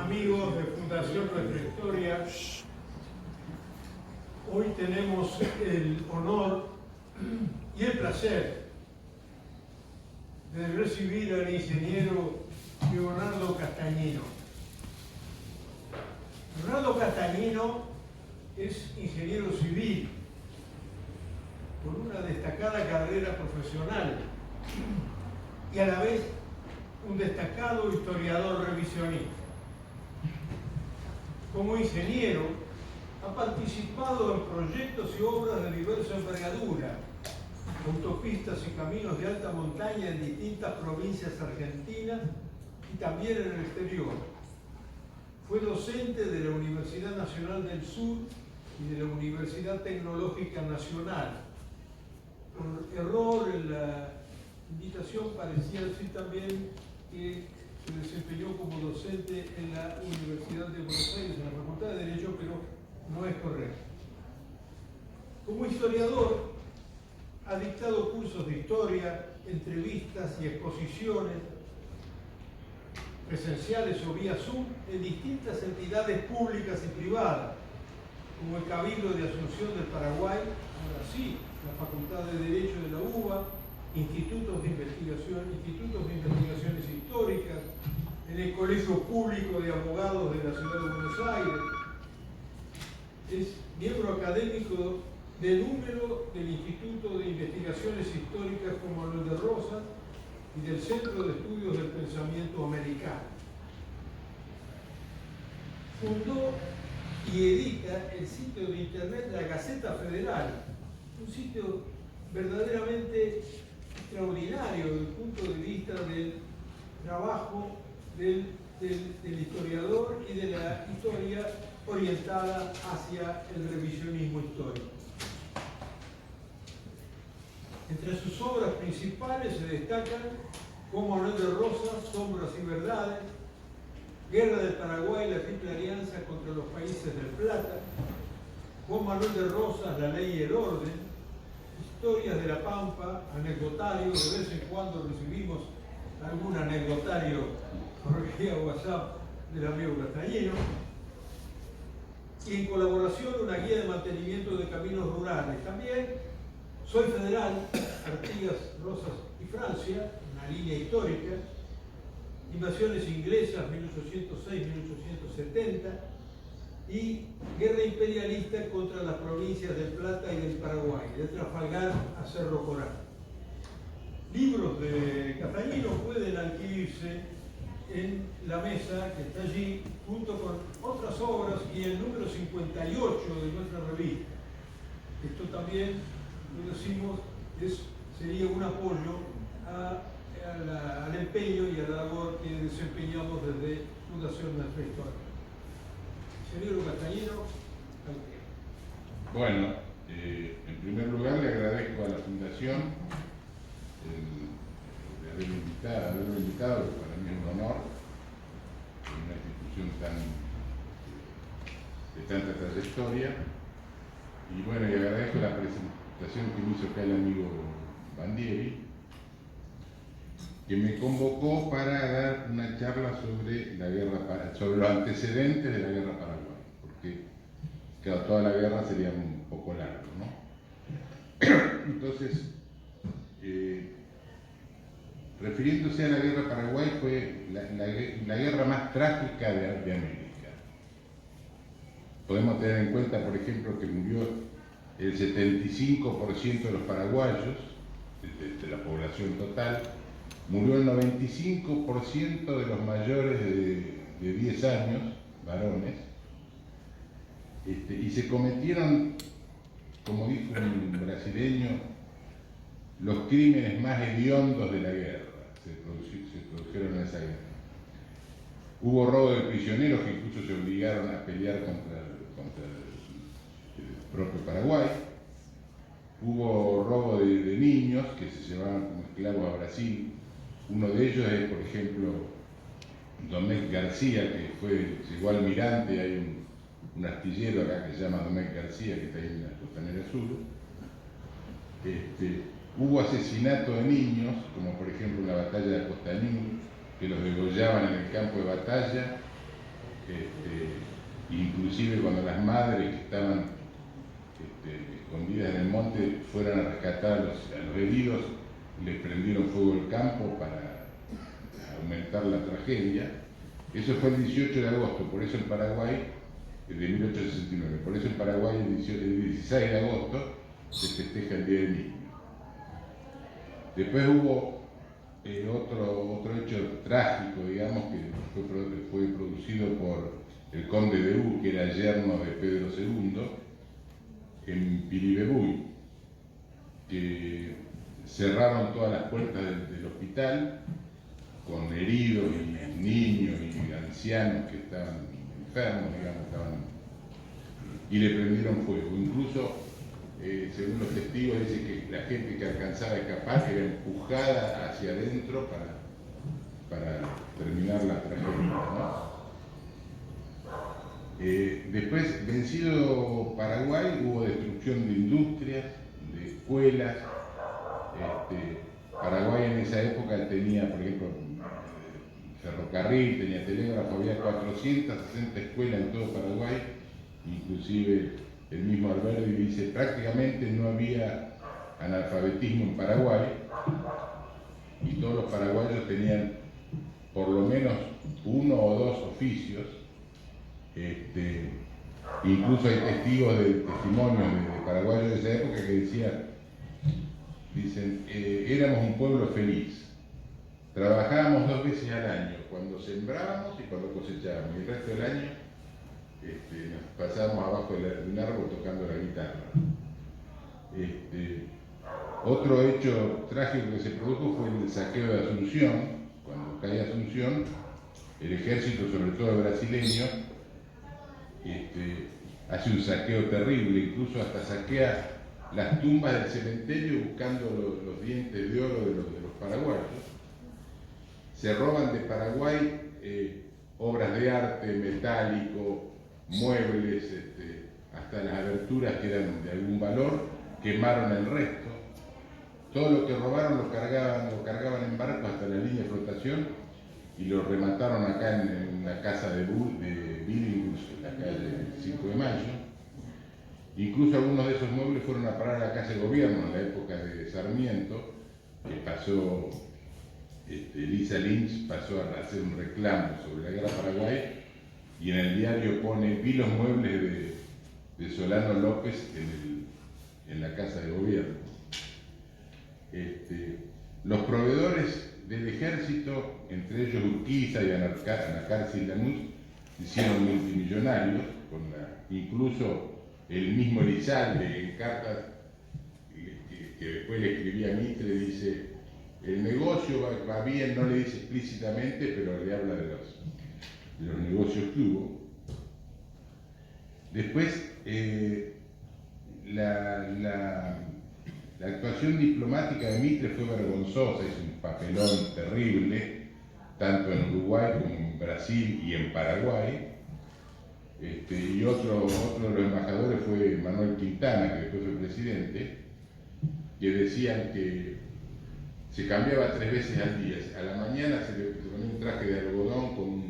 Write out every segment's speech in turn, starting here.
Amigos de Fundación Nuestra Historia, hoy tenemos el honor y el placer de recibir al ingeniero Leonardo Castagnino. Leonardo Castagnino es ingeniero civil con una destacada carrera profesional y a la vez un destacado historiador revisionista. Como ingeniero, ha participado en proyectos y obras de diversa envergadura, autopistas y caminos de alta montaña en distintas provincias argentinas y también en el exterior. Fue docente de la Universidad Nacional del Sur y de la Universidad Tecnológica Nacional. Por error en la invitación parecía decir también que se desempeñó como docente en la Universidad de Buenos Aires, en la Facultad de Derecho, pero no es correcto. Como historiador, ha dictado cursos de historia, entrevistas y exposiciones presenciales o vía Zoom en distintas entidades públicas y privadas, como el Cabildo de Asunción del Paraguay, ahora sí, la Facultad de Derecho de la UBA, institutos de investigaciones históricas, en el Colegio Público de Abogados de la Ciudad de Buenos Aires. Es miembro académico de número del Instituto de Investigaciones Históricas como Manuel de Rosas y del Centro de Estudios del Pensamiento Americano. Fundó y edita el sitio de internet La Gaceta Federal, un sitio verdaderamente extraordinario desde el punto de vista del trabajo del historiador y de la historia orientada hacia el revisionismo histórico. Entre sus obras principales se destacan Como Manuel de Rosas, Sombras y Verdades, Guerra del Paraguay, la Triple Alianza contra los Países del Plata, Juan Manuel de Rosas, La Ley y el Orden, Historias de la Pampa, anecdotarios, de vez en cuando recibimos algún anecdotario por vía WhatsApp del amigo Castagnino, y en colaboración una guía de mantenimiento de caminos rurales. También Soy Federal, Artigas, Rosas y Francia, una línea histórica, Invasiones inglesas 1806-1870 y Guerra imperialista contra las provincias del Plata y del Paraguay, de Trafalgar a Cerro Corán. Libros de Castagnino pueden adquirirse en la mesa que está allí, junto con otras obras y el número 58 de nuestra revista. Esto también, lo decimos, sería un apoyo al empeño y a la labor que desempeñamos desde Fundación Nuestra Historia. Señor Castagnino. Bueno, en primer lugar le agradezco a la Fundación de haberme invitado, que para mí es un honor, en una institución de tanta trayectoria. Y bueno, y agradezco la presentación que me hizo acá el amigo Bandieri, que me convocó para dar una charla sobre los antecedentes de la Guerra Paraguay, porque claro, toda la guerra sería un poco largo, ¿no? Entonces, refiriéndose a la Guerra Paraguay, fue la guerra más trágica de América. Podemos tener en cuenta, por ejemplo, que murió el 75% de los paraguayos, de la población total, murió el 95% de los mayores de 10 años, varones, y se cometieron, como dijo un brasileño, los crímenes más hediondos de la guerra, se produjeron en esa guerra. Hubo robo de prisioneros que incluso se obligaron a pelear contra el propio Paraguay. Hubo robo de niños que se llevaban como esclavos a Brasil. Uno de ellos es, por ejemplo, Domecq García, que llegó al almirante. Hay un astillero acá que se llama Domecq García, que está ahí en la Costanera Sur. Hubo asesinato de niños, como por ejemplo en la batalla de Costañú, que los degollaban en el campo de batalla, inclusive cuando las madres que estaban escondidas en el monte fueran a rescatar a los heridos, les prendieron fuego el campo para aumentar la tragedia. Eso fue el 18 de agosto, por eso en Paraguay, de 1869, por eso en Paraguay el 16 de agosto se festeja el Día del Niño. Después hubo otro hecho trágico, digamos, que fue producido por el conde de U, que era yerno de Pedro II, en Piribebuy, que cerraron todas las puertas del hospital con heridos y niños y ancianos que estaban enfermos, digamos, y le prendieron fuego. Incluso, según los testigos, dice que la gente que alcanzaba a escapar era empujada hacia adentro para terminar la tragedia, ¿no? Después, vencido Paraguay, hubo destrucción de industrias, de escuelas. Paraguay en esa época tenía, por ejemplo, ferrocarril, tenía telégrafo, había 460 escuelas en todo Paraguay, inclusive el mismo Alberdi dice, prácticamente no había analfabetismo en Paraguay, y todos los paraguayos tenían por lo menos uno o dos oficios. Incluso hay testimonios de paraguayos de esa época que dicen, éramos un pueblo feliz, trabajábamos 2 veces al año, cuando sembrábamos y cuando cosechábamos, y el resto del año nos pasábamos abajo de un árbol tocando la guitarra. Otro hecho trágico que se produjo fue el saqueo de Asunción. Cuando cae Asunción, el ejército, sobre todo brasileño, hace un saqueo terrible, incluso hasta saquea las tumbas del cementerio buscando los dientes de oro de los paraguayos. Se roban de Paraguay obras de arte, metálico, muebles, hasta las aberturas que eran de algún valor, quemaron el resto. Todo lo que robaron lo cargaban en barcos hasta la línea de flotación y lo remataron acá en la casa de Billinghus, en la calle 5 de Mayo. Incluso algunos de esos muebles fueron a parar a la Casa de Gobierno en la época de Sarmiento, que pasó, Elisa Lynch pasó a hacer un reclamo sobre la Guerra Paraguay, y en el diario pone, vi los muebles de Solano López en la Casa de Gobierno. Los proveedores del ejército, entre ellos Urquiza y Anacarsi y Lanús, se hicieron multimillonarios, incluso el mismo Elizalde, en cartas que después le escribía a Mitre, dice, el negocio va bien, no le dice explícitamente, pero le habla de los negocios que hubo. Después, la actuación diplomática de Mitre fue vergonzosa, hizo un papelón terrible, tanto en Uruguay como en Brasil y en Paraguay. Y otro de los embajadores fue Manuel Quintana, que después fue presidente, que decían que se cambiaba 3 veces al día. A la mañana se ponía un traje de algodón con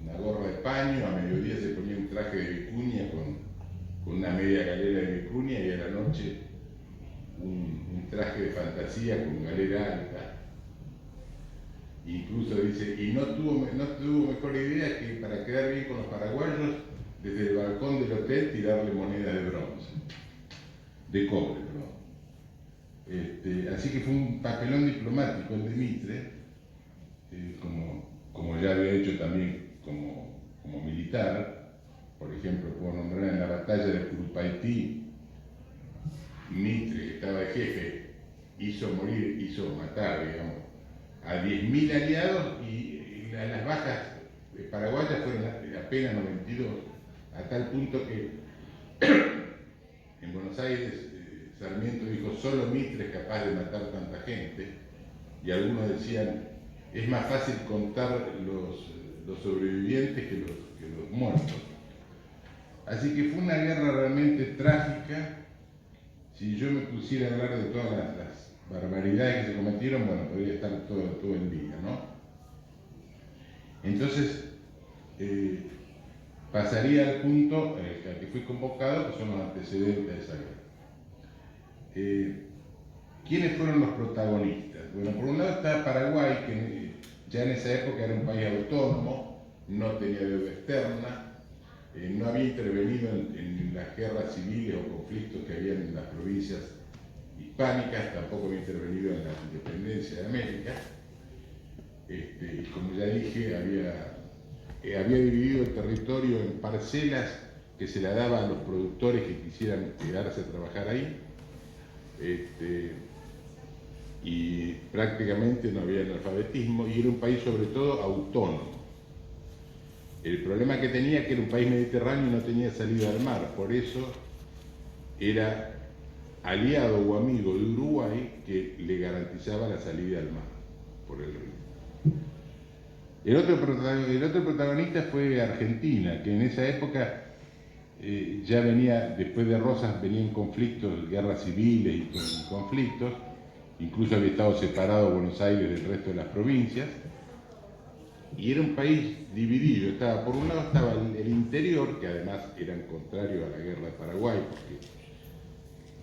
una gorra de paño, a mediodía se ponía un traje de vicuña con una media galera de vicuña, y a la noche un traje de fantasía con galera alta. Incluso dice, y no tuvo mejor idea que para quedar bien con los paraguayos, desde el balcón del hotel tirarle monedas de bronce, de cobre, perdón. Así que fue un papelón diplomático el de Mitre, como ya había hecho también como militar. Por ejemplo, puedo nombrar en la batalla de Curupaití, Mitre, que estaba de jefe, hizo matar, digamos, a 10.000 aliados, y las bajas paraguayas fueron apenas 92, a tal punto que en Buenos Aires Sarmiento dijo, solo Mitre es capaz de matar tanta gente, y algunos decían, es más fácil contar los sobrevivientes que los muertos. Así que fue una guerra realmente trágica. Si yo me pusiera a hablar de todas las barbaridades que se cometieron, bueno, podría estar todo el día, ¿no? Entonces, pasaría al punto al que fui convocado, que son los antecedentes de esa guerra. ¿Quiénes fueron los protagonistas? Bueno, por un lado está Paraguay, que ya en esa época era un país autónomo, no tenía deuda externa, no había intervenido en las guerras civiles o conflictos que había en las provincias hispánicas, tampoco había intervenido en la independencia de América, y como ya dije, había dividido el territorio en parcelas que se la daba a los productores que quisieran quedarse a trabajar ahí, y prácticamente no había analfabetismo, y era un país sobre todo autónomo. El problema que tenía que era un país mediterráneo y no tenía salida al mar, por eso era aliado o amigo de Uruguay que le garantizaba la salida al mar por el río. El otro protagonista fue Argentina, que en esa época ya venía, después de Rosas, venían conflictos, guerras civiles y conflictos, incluso había estado separado Buenos Aires del resto de las provincias, y era un país dividido. Por un lado estaba el interior, que además eran contrarios a la guerra de Paraguay, porque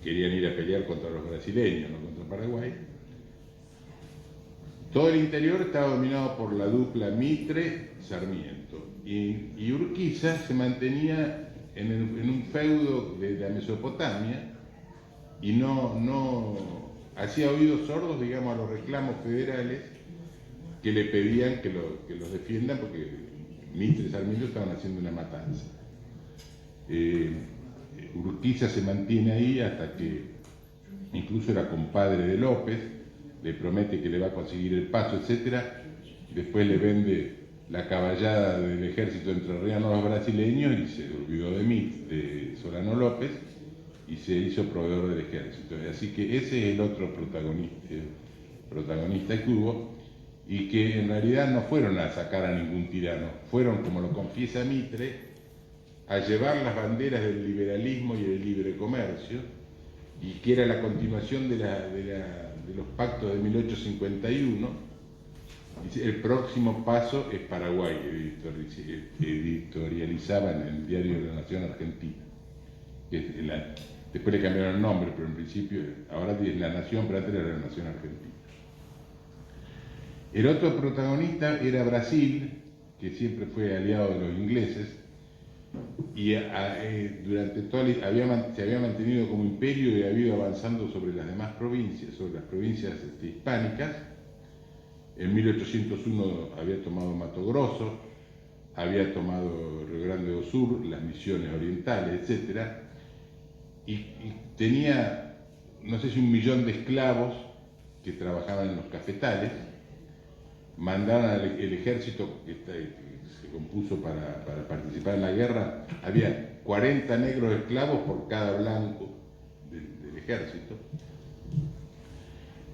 querían ir a pelear contra los brasileños, no contra Paraguay. Todo el interior estaba dominado por la dupla Mitre-Sarmiento, y Urquiza se mantenía en un feudo de la Mesopotamia y no hacía oídos sordos, digamos, a los reclamos federales que le pedían que los defiendan, porque Mitre y Sarmiento estaban haciendo una matanza. Urquiza se mantiene ahí hasta que incluso era compadre de López, le promete que le va a conseguir el paso, etc. Después le vende la caballada del ejército entrerriano a los brasileños y se olvidó de Solano López y se hizo proveedor del ejército. Así que ese es el otro protagonista que hubo, y que en realidad no fueron a sacar a ningún tirano, fueron, como lo confiesa Mitre, a llevar las banderas del liberalismo y del libre comercio, y que era la continuación de los pactos de 1851. El próximo paso es Paraguay, editorializaba en el diario de la Nación Argentina. Después le cambiaron el nombre, pero en principio ahora es La Nación, pero antes era la Nación Argentina. El otro protagonista era Brasil, que siempre fue aliado de los ingleses, y durante se había mantenido como imperio y había ido avanzando sobre las demás provincias, sobre las provincias hispánicas. En 1801 había tomado Mato Grosso, había tomado Río Grande do Sur, las Misiones Orientales, etc. Y tenía, no sé si 1 millón de esclavos que trabajaban en los cafetales. Mandaron el ejército que se compuso para participar en la guerra, había 40 negros esclavos por cada blanco del ejército.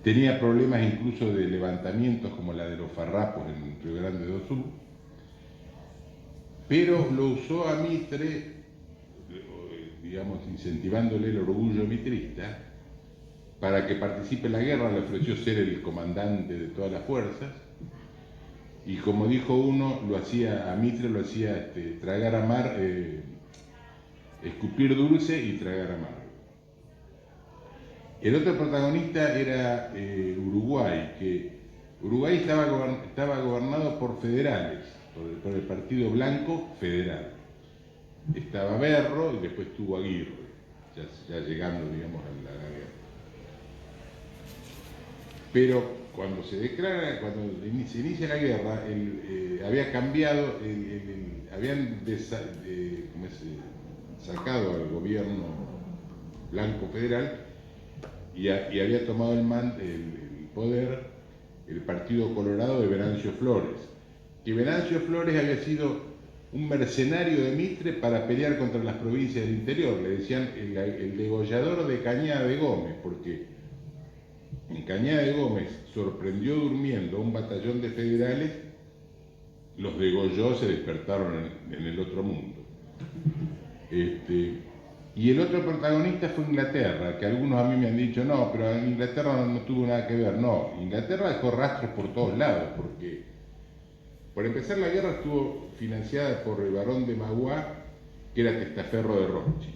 Tenía problemas incluso de levantamientos como la de los farrapos en Río Grande do Sur, pero lo usó a Mitre, digamos, incentivándole el orgullo mitrista, para que participe en la guerra. Le ofreció ser el comandante de todas las fuerzas, y como dijo uno, a Mitre lo hacía tragar amar, escupir dulce y tragar amargo. El otro protagonista era Uruguay, que Uruguay estaba gobernado por federales, por el Partido Blanco Federal. Estaba Berro y después estuvo Aguirre, ya llegando, digamos, a la guerra. Pero cuando se inicia la guerra, había cambiado, habían sacado al gobierno blanco federal y había tomado el poder el Partido Colorado de Venancio Flores, que Venancio Flores había sido un mercenario de Mitre para pelear contra las provincias del interior. Le decían el degollador de Cañada de Gómez, porque en Cañada de Gómez sorprendió durmiendo a un batallón de federales, los degolló, se despertaron en el otro mundo. Y el otro protagonista fue Inglaterra, que algunos a mí me han dicho, no, pero Inglaterra no tuvo nada que ver. No, Inglaterra dejó rastros por todos lados, porque Por empezar, la guerra estuvo financiada por el barón de Magua, que era testaferro de Rothschild.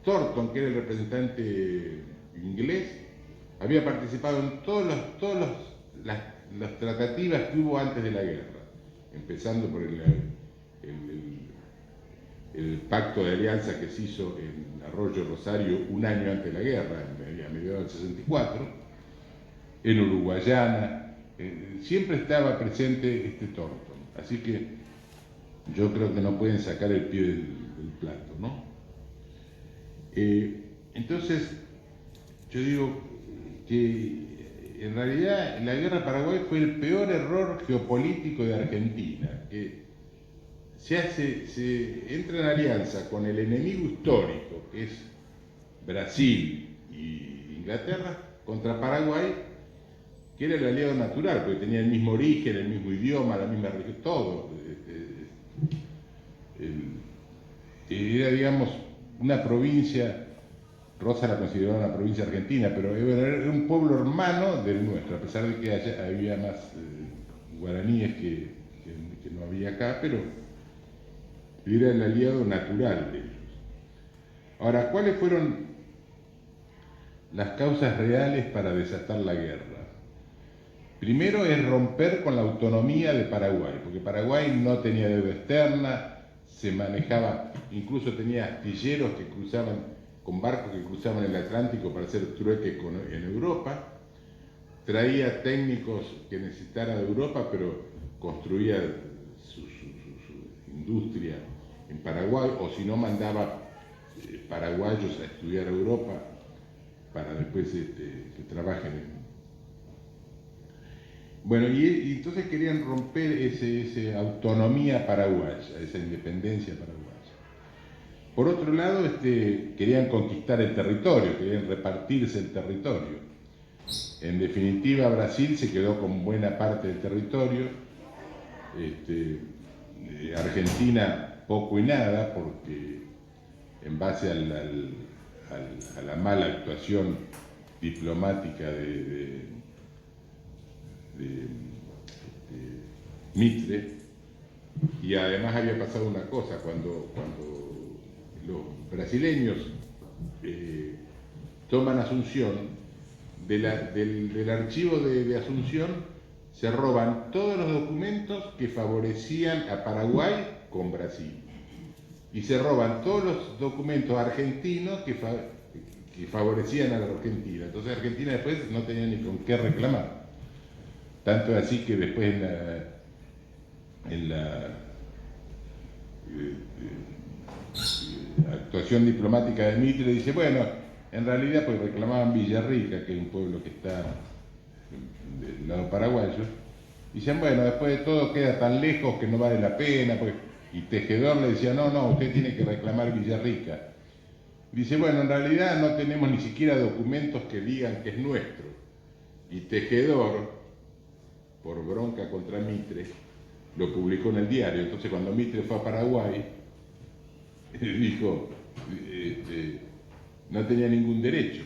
Thornton, que era el representante inglés, había participado en todas las tratativas que hubo antes de la guerra, empezando por el pacto de alianza que se hizo en Arroyo Rosario un año antes de la guerra, a mediados del 64, en Uruguayana, siempre estaba presente este Thornton, así que yo creo que no pueden sacar el pie del plato, ¿no? Entonces, yo digo que en realidad la guerra de Paraguay fue el peor error geopolítico de Argentina, que se entra en alianza con el enemigo histórico, que es Brasil y Inglaterra, contra Paraguay, que era el aliado natural, porque tenía el mismo origen, el mismo idioma, la misma religión, todo. Era, digamos, una provincia, Rosa la consideraba una provincia argentina, pero era un pueblo hermano del nuestro, a pesar de que había más guaraníes que no había acá, pero era el aliado natural de ellos. Ahora, ¿cuáles fueron las causas reales para desatar la guerra? Primero es romper con la autonomía de Paraguay, porque Paraguay no tenía deuda externa, se manejaba, incluso tenía astilleros que cruzaban, con barcos que cruzaban el Atlántico para hacer trueque en Europa, traía técnicos que necesitara de Europa, pero construía su industria en Paraguay, o si no mandaba paraguayos a estudiar a Europa para después que trabajen en... Bueno, y entonces querían romper esa autonomía paraguaya, esa independencia paraguaya. Por otro lado, querían conquistar el territorio, querían repartirse el territorio. En definitiva, Brasil se quedó con buena parte del territorio, Argentina poco y nada, porque en base a la mala actuación diplomática de Mitre, y además había pasado una cosa, cuando los brasileños toman Asunción, del archivo de Asunción se roban todos los documentos que favorecían a Paraguay con Brasil, y se roban todos los documentos argentinos que favorecían a la Argentina. Entonces Argentina después no tenía ni con qué reclamar. Tanto así que después en la actuación diplomática de Mitre dice, bueno, en realidad pues reclamaban Villarrica, que es un pueblo que está del lado paraguayo, y dicen, bueno, después de todo queda tan lejos que no vale la pena, pues, y Tejedor le decía, no, usted tiene que reclamar Villarrica. Dice, bueno, en realidad no tenemos ni siquiera documentos que digan que es nuestro. Y Tejedor, por bronca contra Mitre, lo publicó en el diario. Entonces cuando Mitre fue a Paraguay, dijo, no tenía ningún derecho,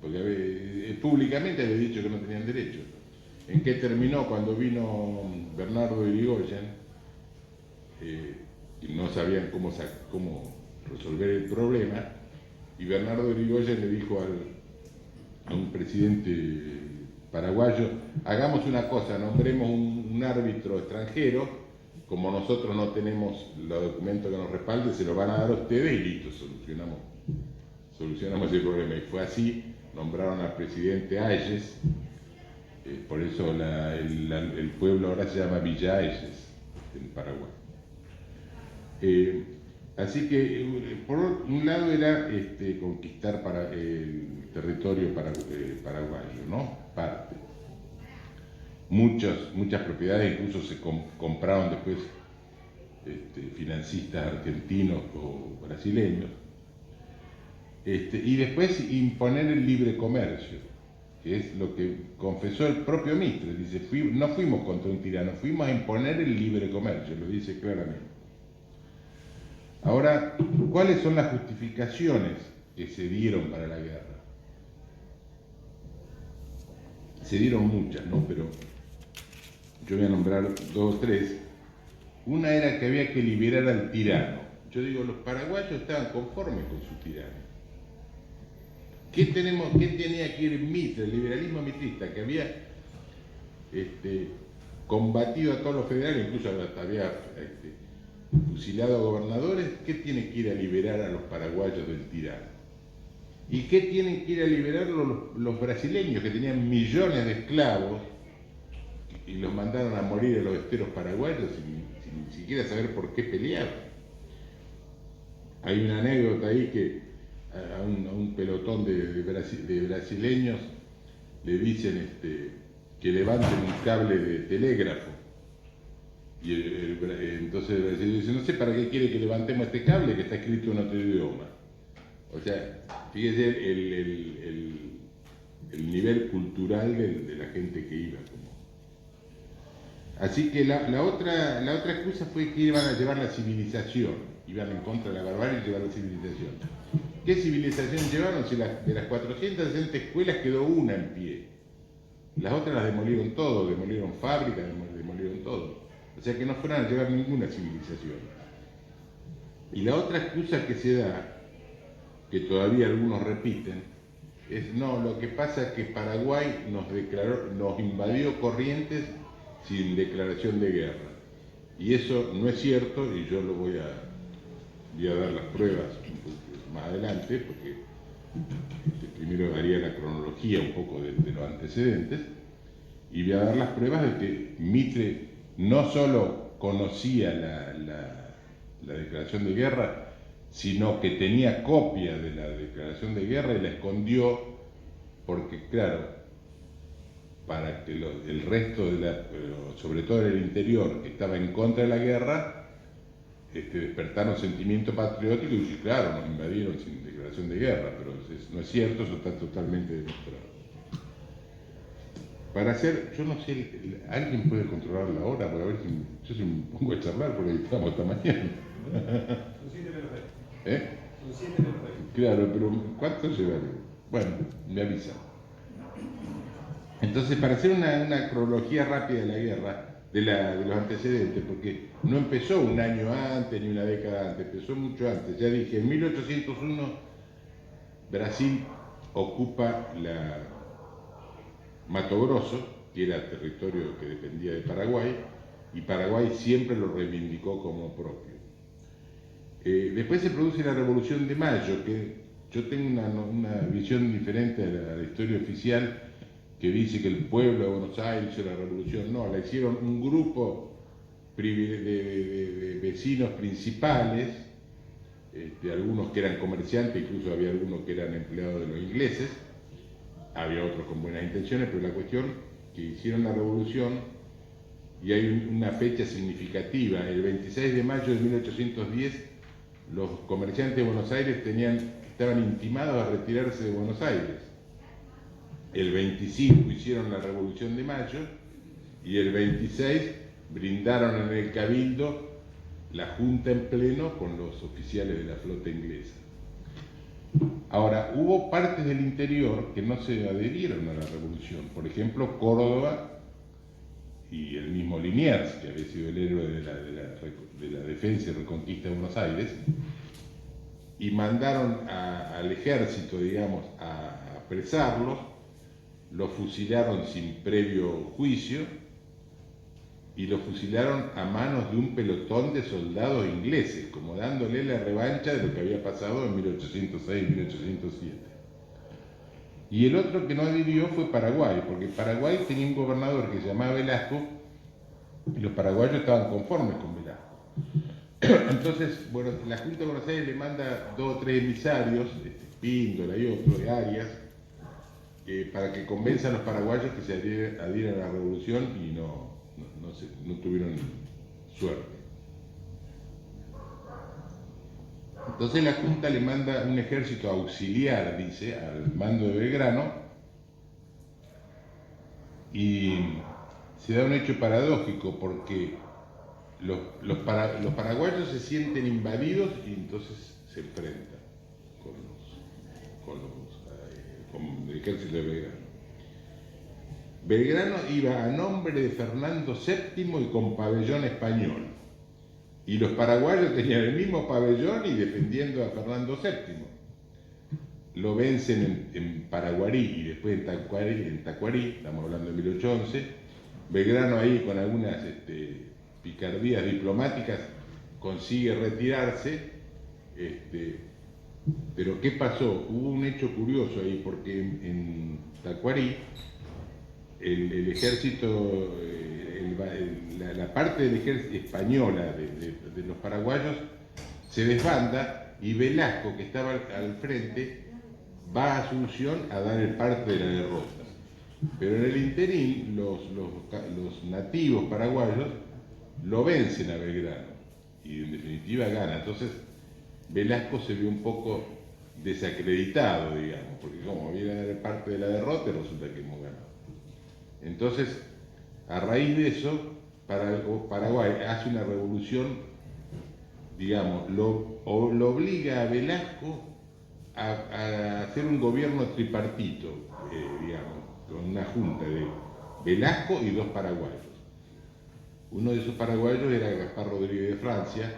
porque públicamente había dicho que no tenían derecho. ¿En qué terminó? Cuando vino Bernardo de Irigoyen, y no sabían cómo resolver el problema, y Bernardo de Irigoyen le dijo a un presidente paraguayo, hagamos una cosa, nombremos un árbitro extranjero, como nosotros no tenemos los documentos que nos respalden, se los van a dar a ustedes y listo, solucionamos el problema. Y fue así, nombraron al presidente Ayes, por eso el pueblo ahora se llama Villa Ayes, en Paraguay. Así que, por un lado era conquistar el territorio paraguayo, ¿no? Parte. Muchas propiedades incluso se compraron después financistas argentinos o brasileños. Y después imponer el libre comercio, que es lo que confesó el propio Mitre. Dice, no fuimos contra un tirano, fuimos a imponer el libre comercio, lo dice claramente. Ahora, ¿cuáles son las justificaciones que se dieron para la guerra? Se dieron muchas, ¿no? Pero yo voy a nombrar dos o tres. Una era que había que liberar al tirano. Yo digo, los paraguayos estaban conformes con su tirano. ¿Qué tenía que ir Mitre, el liberalismo mitrista, que había combatido a todos los federales, incluso había fusilado a gobernadores? ¿Qué tiene que ir a liberar a los paraguayos del tirano? ¿Y qué tienen que ir a liberar los brasileños, que tenían millones de esclavos y los mandaron a morir a los esteros paraguayos sin ni siquiera saber por qué peleaban? Hay una anécdota ahí que a un pelotón de brasileños le dicen que levanten un cable de telégrafo. Y entonces el brasileño dice, no sé para qué quiere que levantemos este cable que está escrito en otro idioma. O sea, fíjese el nivel cultural de la gente que iba. Así que la otra excusa fue que iban a llevar la civilización, iban en contra de la barbarie y llevar la civilización. ¿Qué civilización llevaron? Si de las 460 escuelas quedó una en pie. Las otras las demolieron todo, demolieron fábricas, demolieron todo. O sea que no fueron a llevar ninguna civilización. Y la otra excusa que se da, que todavía algunos repiten, es no, lo que pasa es que Paraguay nos invadió Corrientes sin declaración de guerra. Y eso no es cierto, y yo lo voy a dar las pruebas un poco más adelante, porque primero haría la cronología un poco de los antecedentes, y voy a dar las pruebas de que Mitre no solo conocía la declaración de guerra, sino que tenía copia de la declaración de guerra y la escondió, porque claro, para que el resto sobre todo en el interior, que estaba en contra de la guerra, despertaron sentimiento patriótico y dice, claro, nos invadieron sin declaración de guerra, pero no es cierto, eso está totalmente demostrado. Para hacer, yo no sé, ¿alguien puede controlar la hora? Para ver si yo me pongo a charlar, porque estamos hasta mañana. Son 7 menos 20. ¿Eh? Son 7 menos 20. Claro, pero ¿cuánto llevaré? Bueno, me avisa. Entonces, para hacer una cronología rápida de la guerra, de los antecedentes, porque no empezó un año antes ni una década antes, empezó mucho antes. Ya dije, en 1801 Brasil ocupa Mato Grosso, que era territorio que dependía de Paraguay, y Paraguay siempre lo reivindicó como propio. Después se produce la Revolución de Mayo, que yo tengo una visión diferente a la historia oficial, que dice que el pueblo de Buenos Aires hizo la revolución. No, la hicieron un grupo de vecinos principales, algunos que eran comerciantes, incluso había algunos que eran empleados de los ingleses, había otros con buenas intenciones, pero la cuestión que hicieron la revolución, y hay una fecha significativa, el 26 de mayo de 1810, los comerciantes de Buenos Aires estaban intimados a retirarse de Buenos Aires. El 25 hicieron la Revolución de Mayo y el 26 brindaron en el Cabildo la junta en pleno con los oficiales de la flota inglesa. Ahora, hubo partes del interior que no se adherieron a la revolución, por ejemplo Córdoba y el mismo Liniers, que había sido el héroe de la defensa y reconquista de Buenos Aires, y mandaron al ejército, digamos, a apresarlos. Lo fusilaron sin previo juicio y lo fusilaron a manos de un pelotón de soldados ingleses, como dándole la revancha de lo que había pasado en 1806 y 1807. Y el otro que no adhirió fue Paraguay, porque Paraguay tenía un gobernador que se llamaba Velasco y los paraguayos estaban conformes con Velasco. Entonces, bueno, la Junta de Buenos Aires le manda 2 o 3 emisarios, Píndola y otro, de Arias, para que convenzan a los paraguayos que se adhieran a la revolución y no tuvieron suerte. Entonces la Junta le manda un ejército auxiliar, dice, al mando de Belgrano, y se da un hecho paradójico porque los paraguayos se sienten invadidos y entonces se enfrentan con el ejército de Belgrano. Belgrano iba a nombre de Fernando VII y con pabellón español. Y los paraguayos tenían el mismo pabellón y defendiendo a Fernando VII. Lo vencen en Paraguarí y después en Tacuarí, estamos hablando de 1811. Belgrano ahí con algunas picardías diplomáticas consigue retirarse. Pero ¿qué pasó? Hubo un hecho curioso ahí, porque en Tacuarí el ejército, la parte del ejército española de los paraguayos se desbanda y Velasco, que estaba al frente, va a Asunción a dar el parte de la derrota. Pero en el interín los nativos paraguayos lo vencen a Belgrano y en definitiva gana. Entonces Velasco se ve un poco desacreditado, digamos, porque como viene a dar el parte de la derrota, resulta que hemos ganado. Entonces, a raíz de eso, Paraguay hace una revolución, digamos, lo obliga a Velasco a hacer un gobierno tripartito, digamos, con una junta de Velasco y 2 paraguayos. Uno de esos paraguayos era Gaspar Rodríguez de Francia,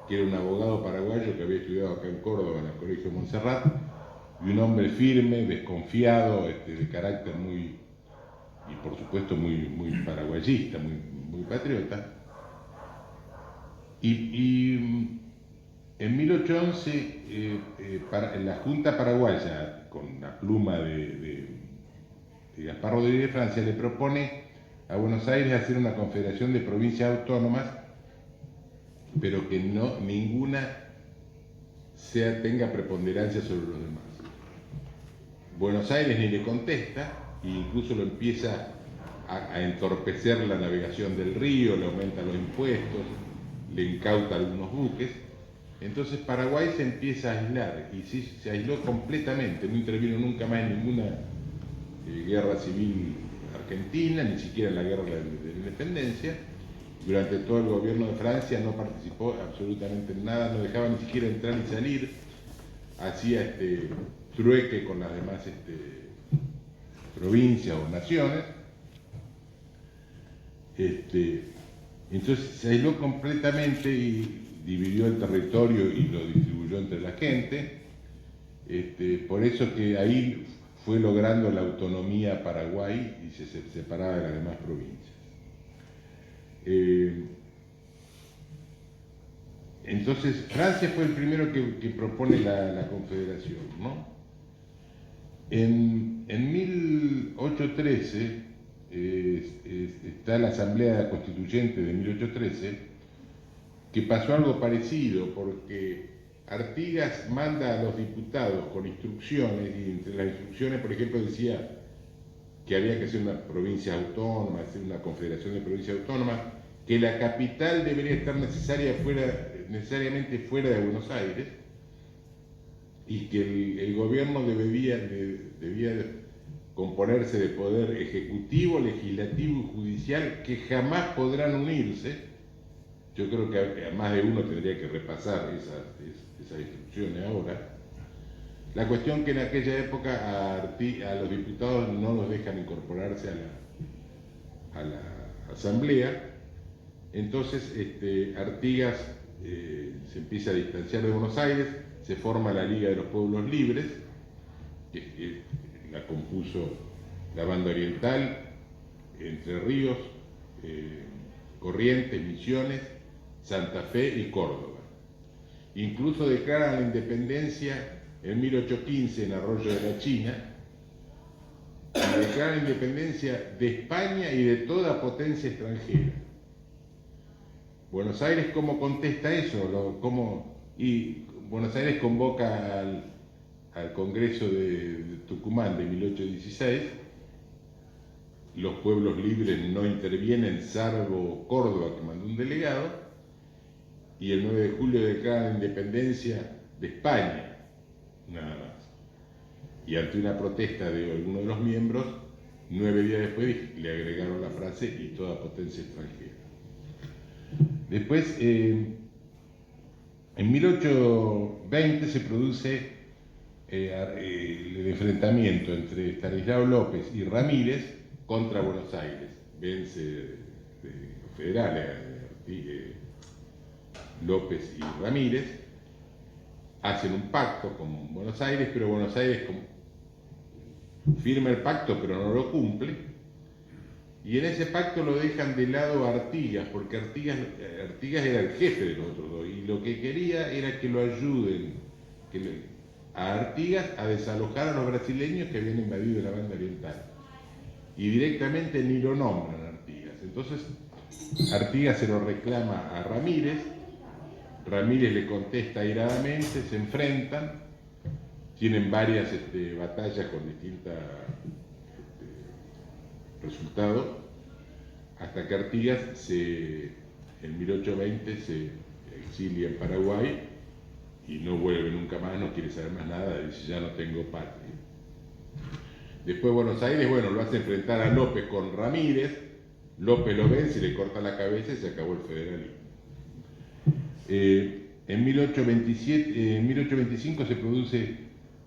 que era un abogado paraguayo que había estudiado acá en Córdoba, en el Colegio Montserrat, y un hombre firme, desconfiado, de carácter muy, y por supuesto muy paraguayista, muy patriota. Y en 1811, la Junta Paraguaya, con la pluma de Gaspar Rodríguez de Francia, le propone a Buenos Aires hacer una confederación de provincias autónomas, pero que ninguna tenga preponderancia sobre los demás. Buenos Aires ni le contesta, e incluso lo empieza a entorpecer la navegación del río, le aumenta los impuestos, le incauta algunos buques. Entonces Paraguay se empieza a aislar, y sí, se aisló completamente, no intervino nunca más en ninguna guerra civil argentina, ni siquiera en la guerra de la independencia. Durante todo el gobierno de Francia no participó absolutamente en nada, no dejaba ni siquiera entrar y salir, hacía trueque con las demás provincias o naciones. Entonces se aisló completamente y dividió el territorio y lo distribuyó entre la gente. Por eso que ahí fue logrando la autonomía Paraguay y se separaba de las demás provincias. Entonces Francia fue el primero que propone la confederación, ¿no? En 1813 está la Asamblea Constituyente de 1813, que pasó algo parecido, porque Artigas manda a los diputados con instrucciones, y entre las instrucciones, por ejemplo, decía que había que hacer una provincia autónoma, hacer una confederación de provincias autónomas, que la capital debería estar necesariamente fuera de Buenos Aires, y que el gobierno debía componerse de poder ejecutivo, legislativo y judicial, que jamás podrán unirse. Yo creo que a más de uno tendría que repasar esas instrucciones ahora. La cuestión que en aquella época a los diputados no los dejan incorporarse a la asamblea. Entonces Artigas se empieza a distanciar de Buenos Aires, se forma la Liga de los Pueblos Libres, que la compuso la Banda Oriental, Entre Ríos, Corrientes, Misiones, Santa Fe y Córdoba. Incluso declaran la independencia en 1815 en Arroyo de la China, y declaran la independencia de España y de toda potencia extranjera. Buenos Aires, ¿cómo contesta eso? Y Buenos Aires convoca al Congreso de Tucumán de 1816, los pueblos libres no intervienen salvo Córdoba, que mandó un delegado, y el 9 de julio declaran la independencia de España, nada más. Y ante una protesta de alguno de los miembros, 9 días después le agregaron la frase "y toda potencia extranjera". Después, en 1820 se produce el enfrentamiento entre Estanislao López y Ramírez contra Buenos Aires. Vence los federales, López y Ramírez, hacen un pacto con Buenos Aires, pero Buenos Aires firma el pacto pero no lo cumple, y en ese pacto lo dejan de lado a Artigas, porque Artigas era el jefe de los otros dos, y lo que quería era que lo ayuden a Artigas a desalojar a los brasileños que habían invadido la banda oriental, y directamente ni lo nombran a Artigas. Entonces Artigas se lo reclama a Ramírez, Ramírez le contesta airadamente, se enfrentan, tienen varias batallas con distintos resultados, hasta que Artigas en 1820 se exilia en Paraguay y no vuelve nunca más, no quiere saber más nada, dice ya no tengo patria. Después Buenos Aires, bueno, lo hace enfrentar a López con Ramírez, López lo vence y le corta la cabeza y se acabó el federalismo. En 1825 se produce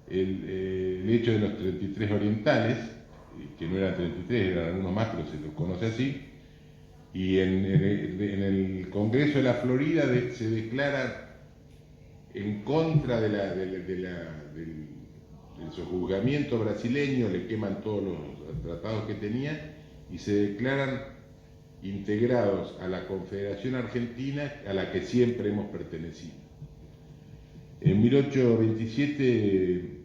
el hecho de los 33 orientales, que no eran 33, eran algunos más, pero se los conoce así, y en el Congreso de la Florida se declara en contra del sojuzgamiento brasileño, le queman todos los tratados que tenía y se declaran integrados a la Confederación Argentina, a la que siempre hemos pertenecido. En 1827,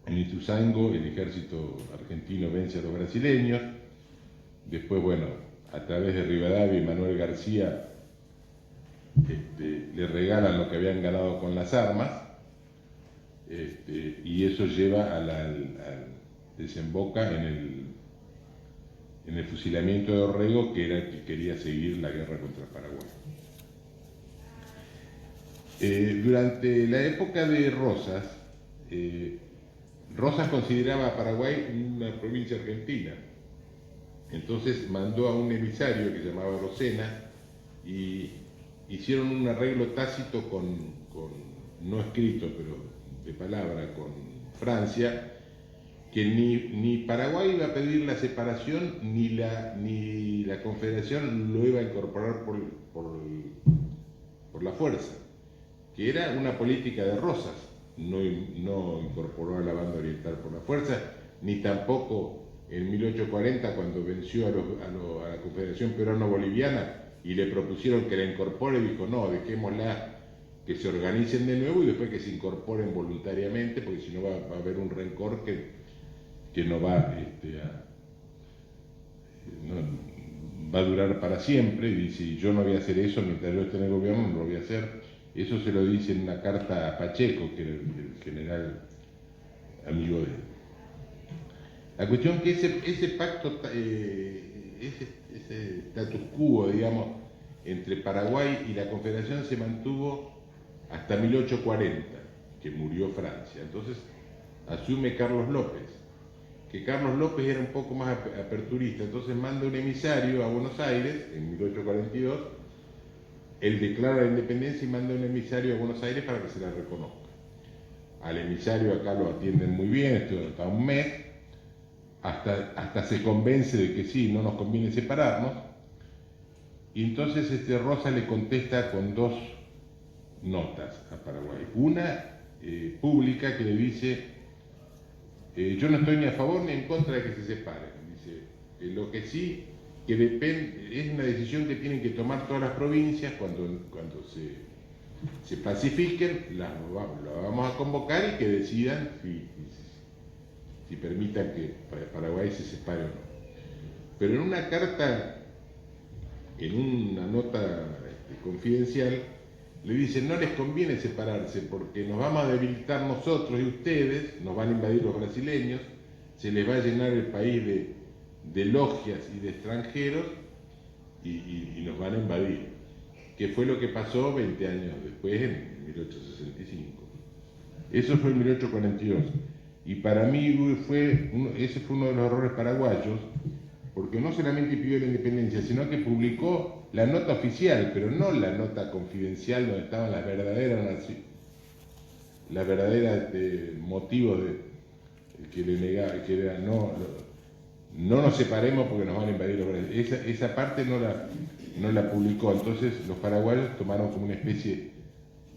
en Ituzaingó, el ejército argentino vence a los brasileños. Después, bueno, a través de Rivadavia y Manuel García, le regalan lo que habían ganado con las armas, y eso lleva desemboca en el fusilamiento de Orrego, que era el que quería seguir la guerra contra Paraguay. Durante la época de Rosas, Rosas consideraba a Paraguay una provincia argentina. Entonces mandó a un emisario que se llamaba Rosena y hicieron un arreglo tácito no escrito, pero de palabra, con Francia, que ni Paraguay iba a pedir la separación, ni la Confederación lo iba a incorporar por la fuerza, que era una política de Rosas. No incorporó a la banda oriental por la fuerza, ni tampoco en 1840, cuando venció a la Confederación Peruano-Boliviana y le propusieron que la incorpore, dijo no, dejémosla que se organicen de nuevo y después que se incorporen voluntariamente, porque si no va a haber un rencor que no va va a durar para siempre. Y dice, yo no voy a hacer eso mientras yo esté en el gobierno, no lo voy a hacer. Eso se lo dice en una carta a Pacheco, que era el general amigo de él. La cuestión que ese pacto, ese status quo, digamos, entre Paraguay y la Confederación se mantuvo hasta 1840, que murió Francia. Entonces asume Carlos López, que Carlos López era un poco más aperturista, entonces manda un emisario a Buenos Aires en 1842, él declara la independencia y manda un emisario a Buenos Aires para que se la reconozca. Al emisario acá lo atienden muy bien, hasta un mes, hasta se convence de que sí, no nos conviene separarnos, y entonces Rosa le contesta con dos notas a Paraguay. Una pública que le dice, yo no estoy ni a favor ni en contra de que se separen. Dice, lo que sí, que depende, es una decisión que tienen que tomar todas las provincias cuando se pacifiquen, la vamos a convocar y que decidan si permitan que Paraguay se separe o no. Pero en una carta, en una nota confidencial, le dicen, no les conviene separarse porque nos vamos a debilitar nosotros y ustedes, nos van a invadir los brasileños, se les va a llenar el país de logias y de extranjeros y nos van a invadir. Que fue lo que pasó 20 años después, en 1865. Eso fue en 1842. Y para mí ese fue uno de los errores paraguayos, porque no solamente pidió la independencia, sino que publicó la nota oficial, pero no la nota confidencial donde estaban las verdaderas motivos que le negaba, que era no no nos separemos porque nos van a invadir los brasileños. Esa parte no la publicó, entonces los paraguayos tomaron como una especie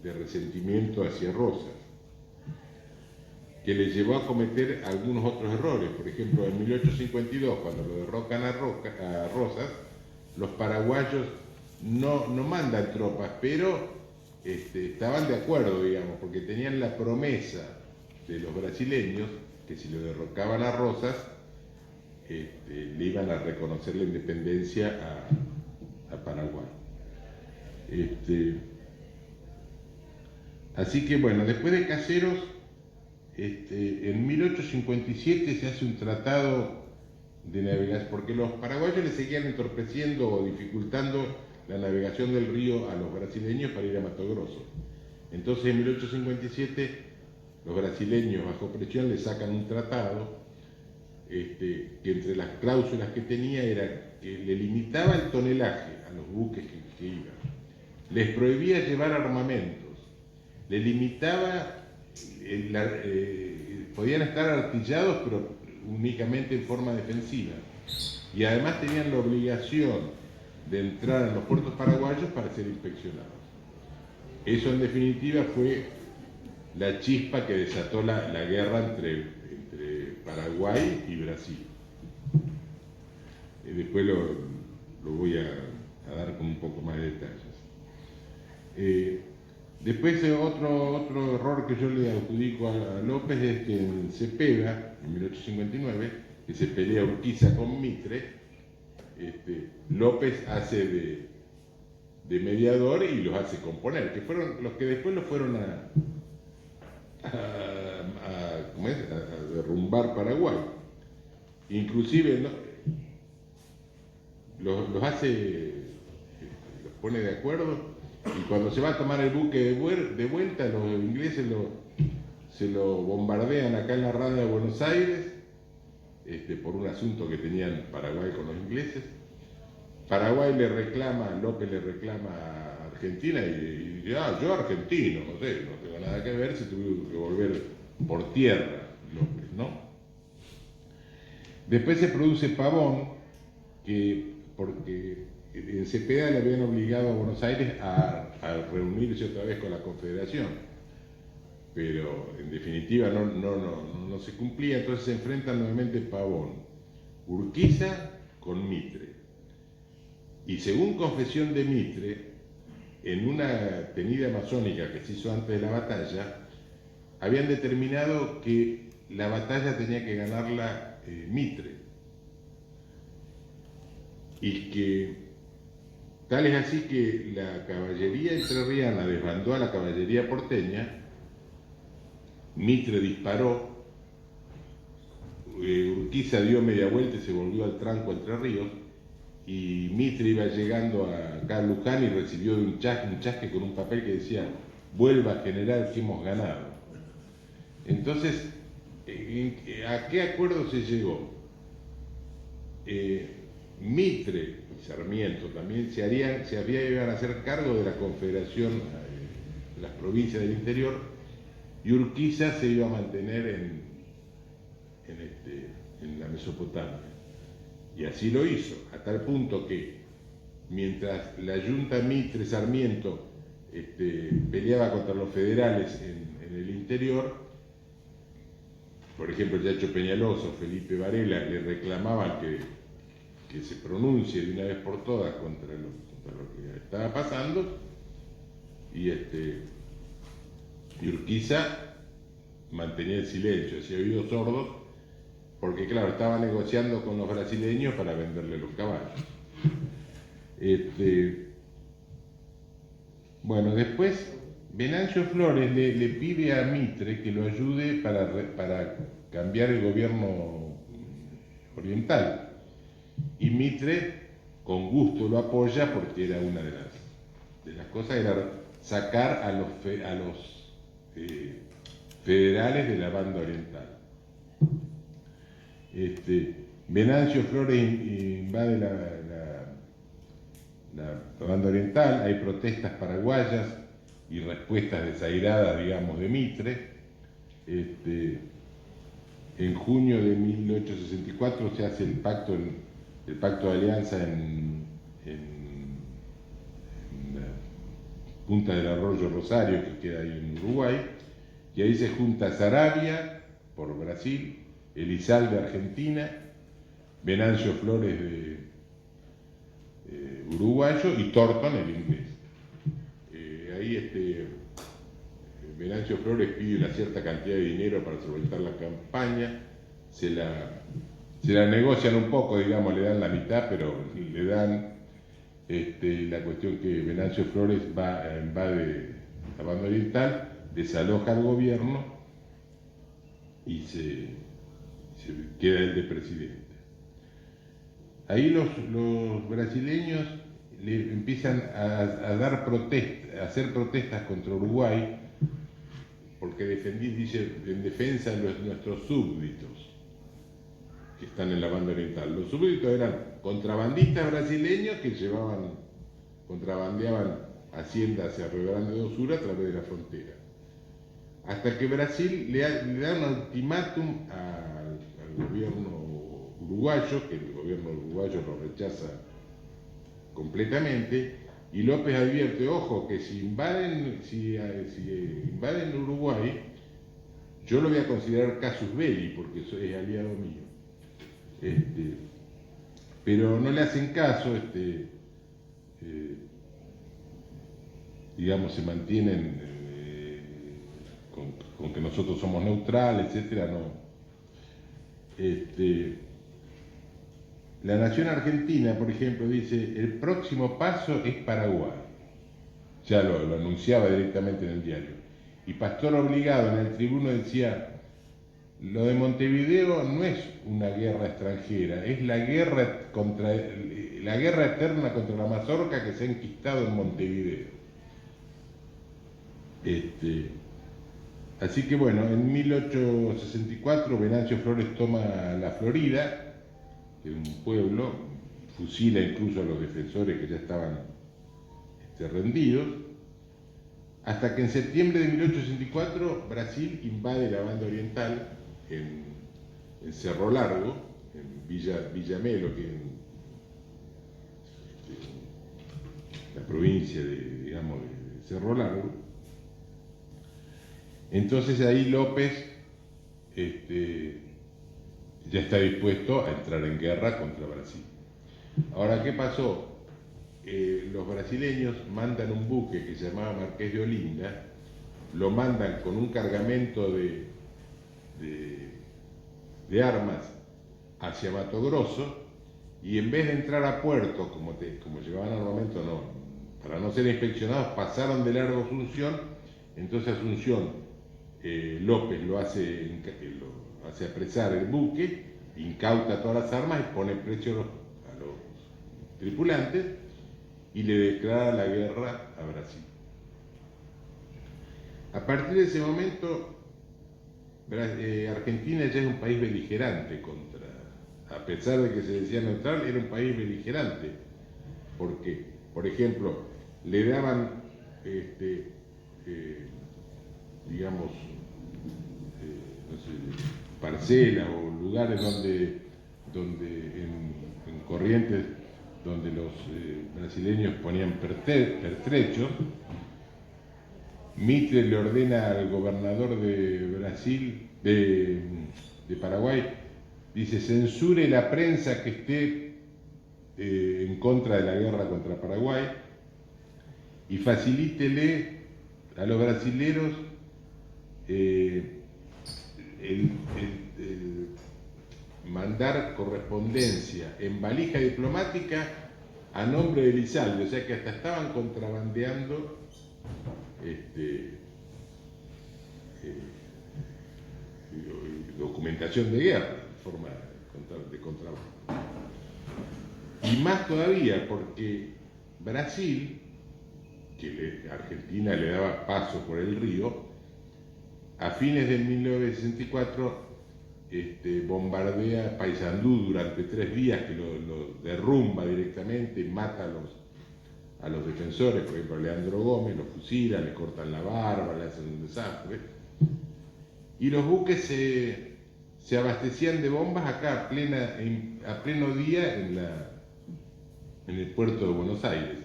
de resentimiento hacia Rosas, que le llevó a cometer algunos otros errores. Por ejemplo, en 1852, cuando lo derrocan a Rosas, los paraguayos no mandan tropas, pero estaban de acuerdo, digamos, porque tenían la promesa de los brasileños que si lo derrocaban a Rosas, le iban a reconocer la independencia a Paraguay. Así que bueno, después de Caseros, en 1857 se hace un tratado de navegación, porque los paraguayos le seguían entorpeciendo o dificultando la navegación del río a los brasileños para ir a Mato Grosso. Entonces en 1857 los brasileños bajo presión le sacan un tratado que entre las cláusulas que tenía era que le limitaba el tonelaje a los buques que iban, les prohibía llevar armamentos, le limitaba, podían estar artillados pero únicamente en forma defensiva, y además tenían la obligación de entrar en los puertos paraguayos para ser inspeccionados. Eso en definitiva fue la chispa que desató la guerra entre Paraguay y Brasil. Después lo voy a dar con un poco más de detalles. Después otro error que yo le adjudico a López es que en Cepeda, en 1859, que se pelea Urquiza con Mitre, López hace de mediador y los hace componer, que fueron los que después lo fueron a derrumbar Paraguay. Inclusive los hace, los pone de acuerdo, y cuando se va a tomar el buque de vuelta, los ingleses se lo bombardean acá en la rada de Buenos Aires, por un asunto que tenían Paraguay con los ingleses. Paraguay López le reclama a Argentina y dice, yo argentino, no tengo nada que ver, se tuvo que volver por tierra López, ¿no? Después se produce Pavón, porque en Cepeda le habían obligado a Buenos Aires a reunirse otra vez con la Confederación, pero en definitiva no se cumplía, entonces se enfrentan nuevamente Pavón, Urquiza con Mitre. Y según confesión de Mitre, en una tenida masónica que se hizo antes de la batalla, habían determinado que la batalla tenía que ganarla Mitre. Y que tal es así que la caballería entrerriana desbandó a la caballería porteña, Mitre disparó, Urquiza dio media vuelta y se volvió al tranco Entre Ríos, y Mitre iba llegando acá a Luján y recibió un chasque con un papel que decía: vuelva general que hemos ganado. Entonces, ¿a qué acuerdo se llegó? Mitre y Sarmiento también iban a hacer cargo de la Confederación de las provincias del interior, y Urquiza se iba a mantener en la Mesopotamia. Y así lo hizo, a tal punto que mientras la Junta Mitre-Sarmiento peleaba contra los federales en el interior, por ejemplo, Yacho Peñaloso, Felipe Varela, le reclamaban que se pronuncie de una vez por todas contra lo que estaba pasando, y Urquiza mantenía el silencio, hacía oídos sordos, porque claro, estaba negociando con los brasileños para venderle los caballos. Bueno, después Venancio Flores le pide a Mitre que lo ayude para cambiar el gobierno oriental. Y Mitre con gusto lo apoya, porque era una de las cosas, era sacar a los federales de la banda oriental. Venancio Flores invade la banda oriental, hay protestas paraguayas y respuestas desairadas, digamos, de Mitre. en junio de 1864 se hace el pacto de alianza en la punta del arroyo Rosario, que queda ahí en Uruguay, y ahí se junta Saravia por Brasil, Elizalde Argentina, Venancio Flores de uruguayo y Thornton el inglés. Ahí Venancio Flores pide una cierta cantidad de dinero para solventar la campaña, se la negocian un poco, digamos, le dan la mitad, pero le dan la cuestión que Venancio Flores invade la banda oriental, desaloja al gobierno y se queda él de presidente. Ahí los brasileños le empiezan a hacer protestas contra Uruguay, porque dice, en defensa de nuestros súbditos que están en la banda oriental. Los súbditos eran contrabandistas brasileños que contrabandeaban hacienda hacia Río Grande do Sul a través de la frontera. Hasta que Brasil le da un ultimátum al gobierno uruguayo, que el gobierno uruguayo lo rechaza completamente, y López advierte, ojo, que si invaden Uruguay, yo lo voy a considerar casus belli, porque es aliado mío. Pero no le hacen caso, digamos, se mantienen con que nosotros somos neutrales, etcétera, no. La Nación Argentina, por ejemplo, dice, el próximo paso es Paraguay. Ya lo anunciaba directamente en el diario. Y Pastor Obligado en el Tribuno decía, lo de Montevideo no es una guerra extranjera, es la guerra eterna contra la mazorca que se ha enquistado en Montevideo. Así que bueno, en 1864 Venancio Flores toma la Florida, que es un pueblo, fusila incluso a los defensores que ya estaban rendidos, hasta que en septiembre de 1864 Brasil invade la banda oriental en Cerro Largo, en Villa Melo, que es la provincia de Cerro Largo. Entonces ahí López ya está dispuesto a entrar en guerra contra Brasil. Ahora, ¿qué pasó? Los brasileños mandan un buque que se llamaba Marqués de Olinda, lo mandan con un cargamento de armas hacia Mato Grosso, y en vez de entrar a puerto, como llevaban armamento, para no ser inspeccionados, pasaron de largo Asunción. Entonces Asunción, López lo hace apresar el buque, incauta todas las armas y pone precio a los tripulantes y le declara la guerra a Brasil. A partir de ese momento, Argentina ya es un país beligerante a pesar de que se decía neutral, era un país beligerante, porque, por ejemplo, le daban, digamos, no sé, parcelas o lugares donde en Corrientes, donde los brasileños ponían pertrechos. Mitre le ordena al gobernador de Brasil, de Paraguay, dice, censure la prensa que esté en contra de la guerra contra Paraguay y facilítele a los brasileros mandar correspondencia en valija diplomática a nombre de Elizalde, o sea que hasta estaban contrabandeando documentación de guerra, forma de contrabando. Y más todavía porque Brasil, que Argentina le daba paso por el río, a fines de 1964 bombardea Paysandú durante 3 días, que lo derrumba directamente, mata a los defensores, por ejemplo a Leandro Gómez, lo fusilan, le cortan la barba, le hacen un desastre. Y los buques se abastecían de bombas acá a pleno día en el puerto de Buenos Aires.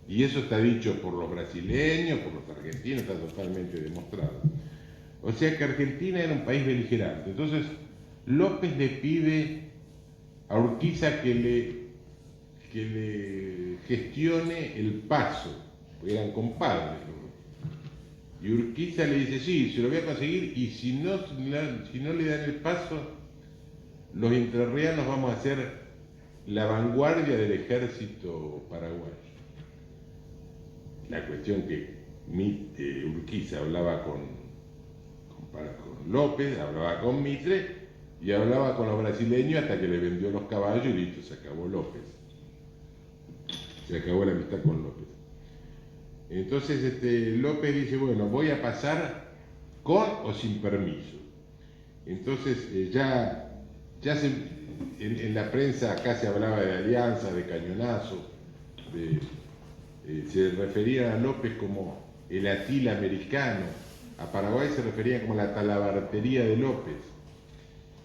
Y eso está dicho por los brasileños, por los argentinos, está totalmente demostrado. O sea que Argentina era un país beligerante. Entonces López le pide a Urquiza que le gestione el paso, porque eran compadres. Y Urquiza le dice, sí, se lo voy a conseguir, y si no le dan el paso, los entrerrianos vamos a ser la vanguardia del ejército paraguayo. La cuestión que Urquiza hablaba con López, hablaba con Mitre y hablaba con los brasileños hasta que le vendió los caballos y listo, se acabó López. Se acabó la amistad con López. Entonces López dice, bueno, voy a pasar con o sin permiso. Entonces en la prensa acá se hablaba de alianza, de cañonazo, se referían a López como el Atila americano, a Paraguay se referían como la talabartería de López.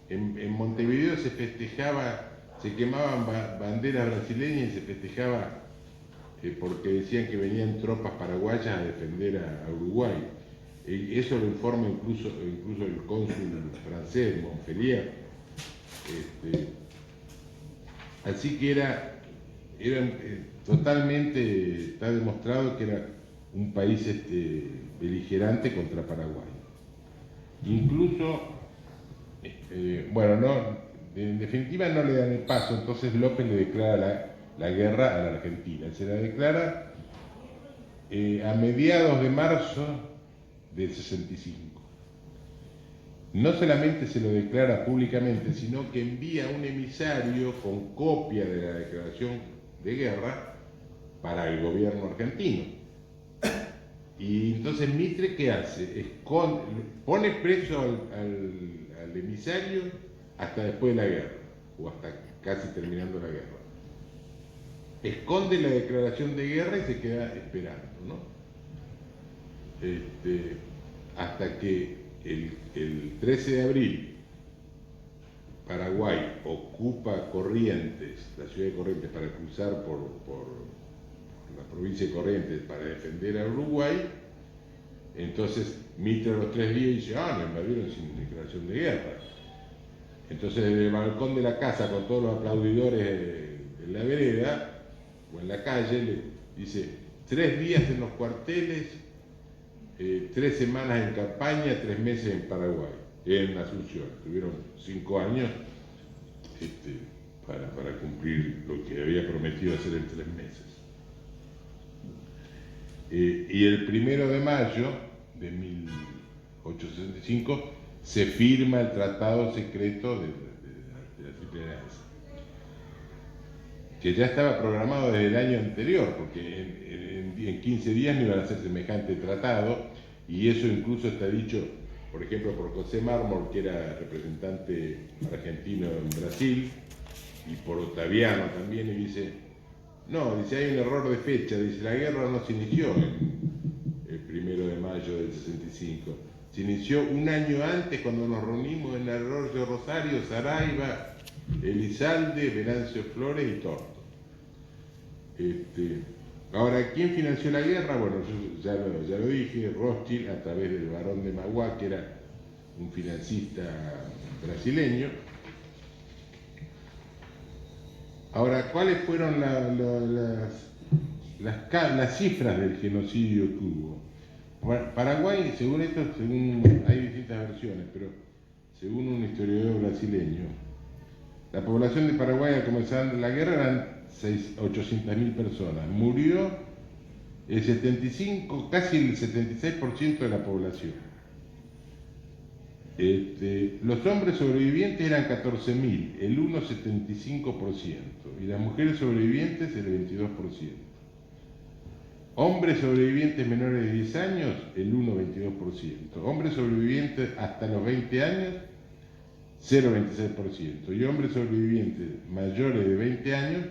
En Montevideo se festejaba, se quemaban banderas brasileñas y se festejaba porque decían que venían tropas paraguayas a defender a Uruguay. Eso lo informa incluso el cónsul francés, Montpellier. Así que era totalmente, está demostrado que era un país beligerante contra Paraguay. Incluso, en definitiva no le dan el paso, entonces López le declara la guerra a la Argentina. Se la declara a mediados de marzo del 65. No solamente se lo declara públicamente, sino que envía un emisario con copia de la declaración de guerra para el gobierno argentino. Y entonces Mitre, ¿qué hace? Pone preso al emisario hasta después de la guerra, o hasta casi terminando la guerra. Esconde la declaración de guerra y se queda esperando, ¿no? Hasta que el 13 de abril Paraguay ocupa Corrientes, la ciudad de Corrientes, para cruzar por la provincia de Corrientes para defender a Uruguay. Entonces Mitre a los 3 días dice, lo invadieron sin declaración de guerra. Entonces desde el balcón de la casa, con todos los aplaudidores en la vereda o en la calle, le dice, 3 días en los cuarteles, 3 semanas en campaña, 3 meses en Paraguay, en Asunción. Tuvieron 5 años para cumplir lo que había prometido hacer en 3 meses. Y el 1 de mayo de 1865 se firma el tratado secreto de la Triple Alianza, que ya estaba programado desde el año anterior, porque en 15 días no iban a hacer semejante tratado, y eso incluso está dicho, por ejemplo, por José Mármol, que era representante argentino en Brasil, y por Ottaviano también, y dice, hay un error de fecha, dice, la guerra no se inició el 1 de mayo del 65, se inició un año antes cuando nos reunimos en Arroyo Rosario, Saraiva, Elizalde, Venancio Flores y Torto. Ahora, ¿quién financió la guerra? Bueno, yo ya lo dije, Rothschild, a través del barón de Mauá, que era un financista brasileño. Ahora, ¿cuáles fueron las cifras del genocidio que hubo? Paraguay, hay distintas versiones, pero según un historiador brasileño, la población de Paraguay al comenzar la guerra eran 800.000 personas. Murió casi el 76% de la población. Los hombres sobrevivientes eran 14.000, el 1,75%, y las mujeres sobrevivientes el 22%. Hombres sobrevivientes menores de 10 años, el 1,22%. Hombres sobrevivientes hasta los 20 años, 0,26%. Y hombres sobrevivientes mayores de 20 años,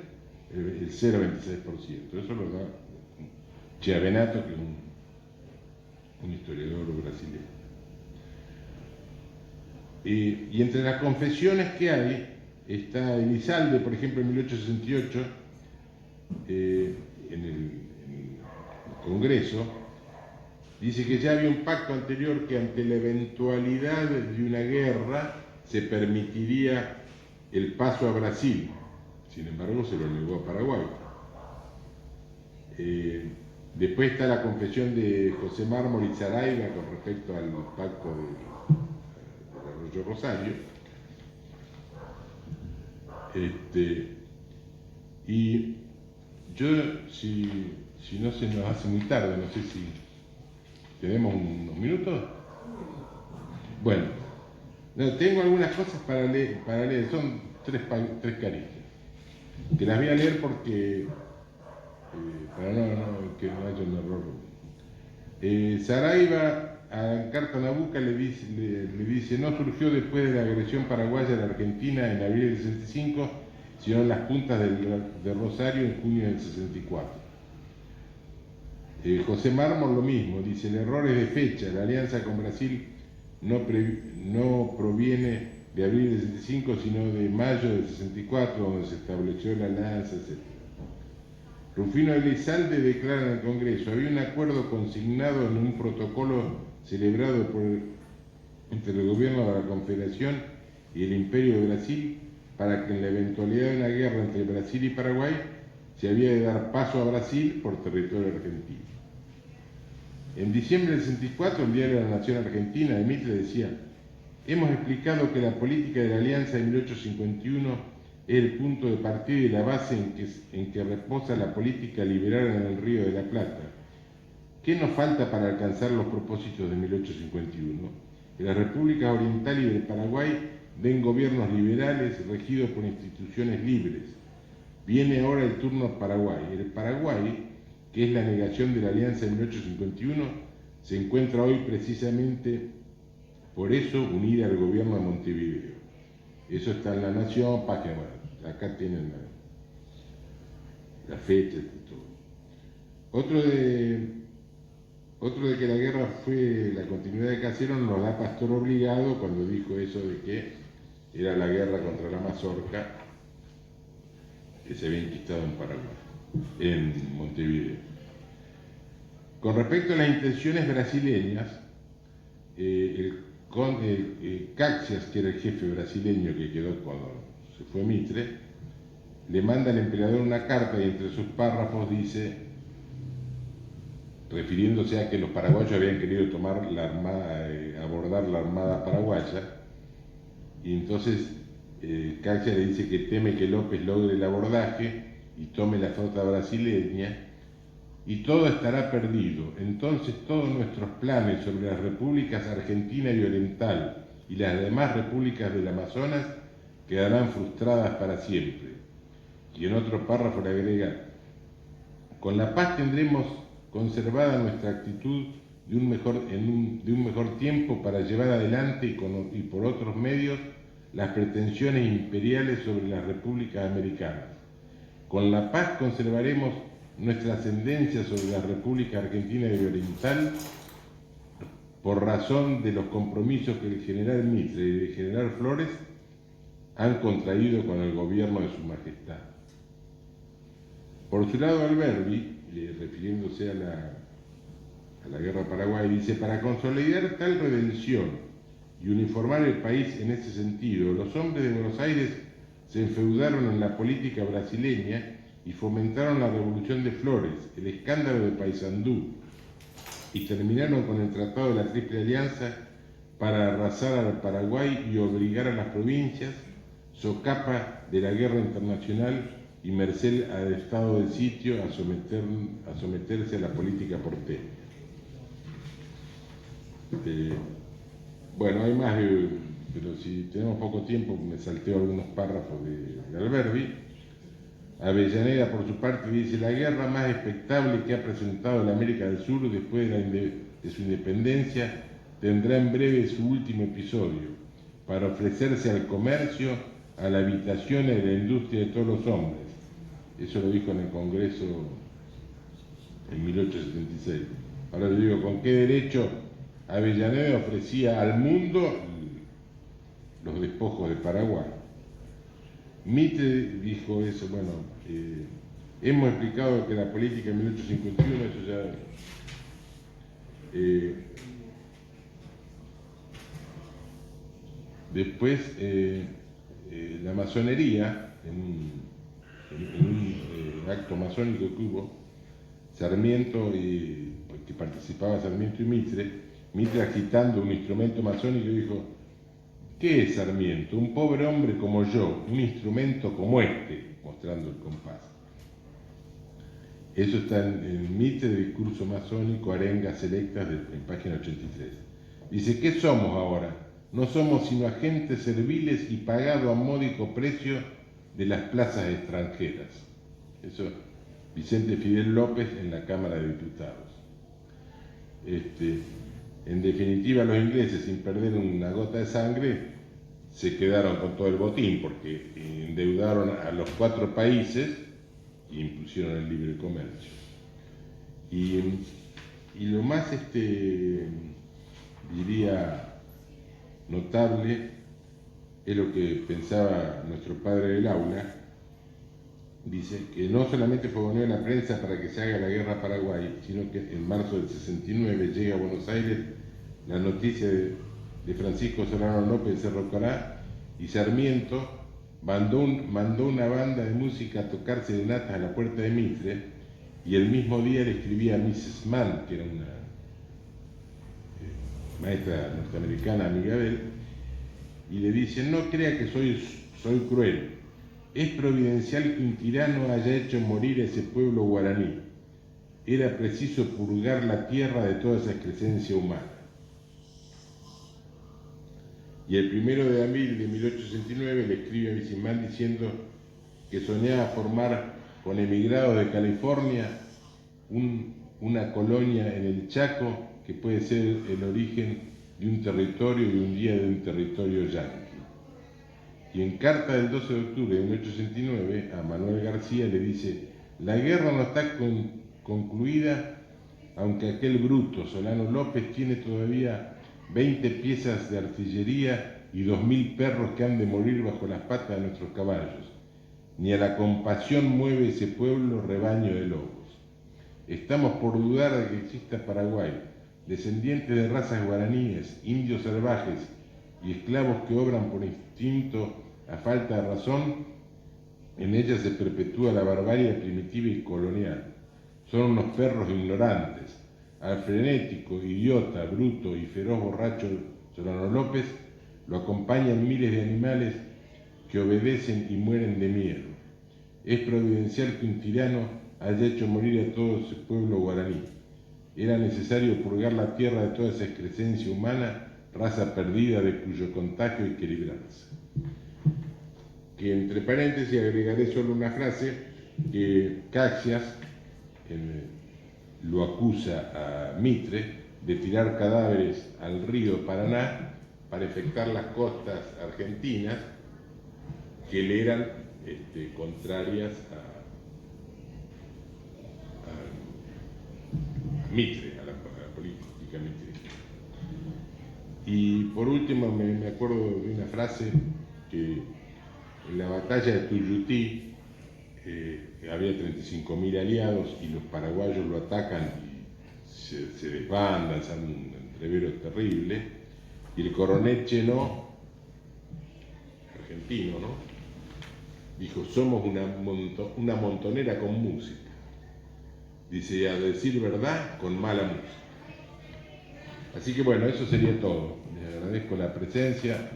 el 0,26%. Eso lo da Chiavenato, que es un historiador brasileño. Y entre las confesiones que hay, está Elizalde, por ejemplo, en 1868, en el Congreso, dice que ya había un pacto anterior que ante la eventualidad de una guerra se permitiría el paso a Brasil. Sin embargo, se lo negó a Paraguay. Después está la confesión de José Mármol y Saraiva con respecto al pacto del Arroyo Rosario. Y yo, si no se nos hace muy tarde, no sé si tenemos unos minutos. Bueno, no, tengo algunas cosas para leer, son tres caritas, que las voy a leer porque, para que no haya un error. Saraiva a Carta Nabuca le dice, no surgió después de la agresión paraguaya a la Argentina en abril del 65, sino en las puntas de Rosario en junio del 64. José Mármol lo mismo, dice, el error es de fecha, la alianza con Brasil no proviene de abril del 65, sino de mayo del 64, donde se estableció la alianza, etc. Rufino Elizalde declara en el Congreso, había un acuerdo consignado en un protocolo celebrado entre el gobierno de la Confederación y el Imperio de Brasil para que en la eventualidad de una guerra entre Brasil y Paraguay se había de dar paso a Brasil por territorio argentino. En diciembre del 64, el diario La Nación Argentina de Mitre decía, hemos explicado que la política de la Alianza de 1851 es el punto de partida y la base en que reposa la política liberal en el Río de la Plata. ¿Qué nos falta para alcanzar los propósitos de 1851? Que la República Oriental y del Paraguay den gobiernos liberales regidos por instituciones libres. Viene ahora el turno Paraguay. El Paraguay, que es la negación de la Alianza de 1851, se encuentra hoy precisamente por eso unida al gobierno de Montevideo. Eso está en La Nación, página, bueno, acá tienen la fecha y todo. Otro de que la guerra fue la continuidad de Caseros nos da Pastor Obligado cuando dijo eso de que era la guerra contra la mazorca que se había enquistado en Paraguay, en Montevideo. Con respecto a las intenciones brasileñas, Caxias, que era el jefe brasileño que quedó cuando se fue Mitre, le manda al emperador una carta y entre sus párrafos dice, refiriéndose a que los paraguayos habían querido tomar la armada, abordar la armada paraguaya, y entonces Caxias le dice que teme que López logre el abordaje y tome la flota brasileña, y todo estará perdido. Entonces todos nuestros planes sobre las repúblicas argentina y oriental y las demás repúblicas del Amazonas quedarán frustradas para siempre. Y en otro párrafo le agrega, con la paz tendremos conservada nuestra actitud de un mejor tiempo para llevar adelante y por otros medios las pretensiones imperiales sobre las repúblicas americanas. Con la paz conservaremos nuestra ascendencia sobre la República Argentina y Oriental por razón de los compromisos que el general Mitre y el general Flores han contraído con el gobierno de su majestad. Por su lado, Alberdi, refiriéndose a la guerra Paraguay, dice, para consolidar tal redención y uniformar el país en ese sentido, los hombres de Buenos Aires se enfeudaron en la política brasileña y fomentaron la revolución de Flores, el escándalo de Paysandú, y terminaron con el Tratado de la Triple Alianza para arrasar al Paraguay y obligar a las provincias, socapa de la guerra internacional y merced al estado de sitio, a someterse a la política porteña. Bueno, hay más, pero si tenemos poco tiempo, me salteo algunos párrafos de Alberdi. Avellaneda, por su parte, dice, la guerra más expectable que ha presentado la América del Sur después de su independencia tendrá en breve su último episodio, para ofrecerse al comercio, a la habitación y a la industria de todos los hombres. Eso lo dijo en el Congreso en 1876. Ahora le digo, ¿con qué derecho Avellaneda ofrecía al mundo los despojos de Paraguay. Mitre dijo eso, bueno, hemos explicado que la política en 1851, eso ya... después, la masonería, en un acto masónico que hubo, Sarmiento, que participaba Sarmiento y Mitre agitando un instrumento masónico dijo: ¿qué es Sarmiento? Un pobre hombre como yo, un instrumento como este, mostrando el compás. Eso está en Mitre, discurso masónico, arengas selectas, en página 83. Dice: ¿qué somos ahora? No somos sino agentes serviles y pagados a módico precio de las plazas extranjeras. Eso, Vicente Fidel López en la Cámara de Diputados. En definitiva, los ingleses, sin perder una gota de sangre, se quedaron con todo el botín, porque endeudaron a los 4 países y impusieron el libre comercio. Y lo más, diría, notable es lo que pensaba nuestro padre del aula. Dice que no solamente fogoneó la prensa para que se haga la guerra a Paraguay, sino que en marzo del 69 llega a Buenos Aires la noticia de Francisco Solano López de Cerro Corá, y Sarmiento mandó una banda de música a tocar serenatas a la puerta de Mitre, y el mismo día le escribía a Mrs. Mann, que era una maestra norteamericana amiga de él, y le dice: no crea que soy cruel. Es providencial que un tirano haya hecho morir a ese pueblo guaraní. Era preciso purgar la tierra de toda esa excrescencia humana. Y el 1 de abril de 1869 le escribe a Mrs. diciendo que soñaba formar con emigrados de California una colonia en el Chaco que puede ser el origen de un territorio y un día de un territorio yanqui. Y en carta del 12 de octubre de 1869 a Manuel García le dice: la guerra no está concluida, aunque aquel bruto Solano López tiene todavía 20 piezas de artillería y 2000 perros que han de morir bajo las patas de nuestros caballos. Ni a la compasión mueve ese pueblo rebaño de lobos. Estamos por dudar de que exista Paraguay, descendientes de razas guaraníes, indios salvajes y esclavos que obran por instinto a falta de razón. En ella se perpetúa la barbarie primitiva y colonial. Son unos perros ignorantes. Al frenético, idiota, bruto y feroz borracho Solano López lo acompañan miles de animales que obedecen y mueren de miedo. Es providencial que un tirano haya hecho morir a todo ese pueblo guaraní. Era necesario purgar la tierra de toda esa excrescencia humana, raza perdida de cuyo contagio hay que librarse. Que entre paréntesis agregaré solo una frase, que Caxias lo acusa a Mitre de tirar cadáveres al río Paraná para infectar las costas argentinas, que le eran contrarias a Mitre, a la política Mitre. Y por último me acuerdo de una frase que en la batalla de Tuyutí había 35.000 aliados y los paraguayos lo atacan y se desbandan, sale un entrevero terrible, y el coronel Chenó, argentino, ¿no?, dijo: somos una montonera con música. Dice: y a decir verdad, con mala música. Así que bueno, eso sería todo. Les agradezco la presencia.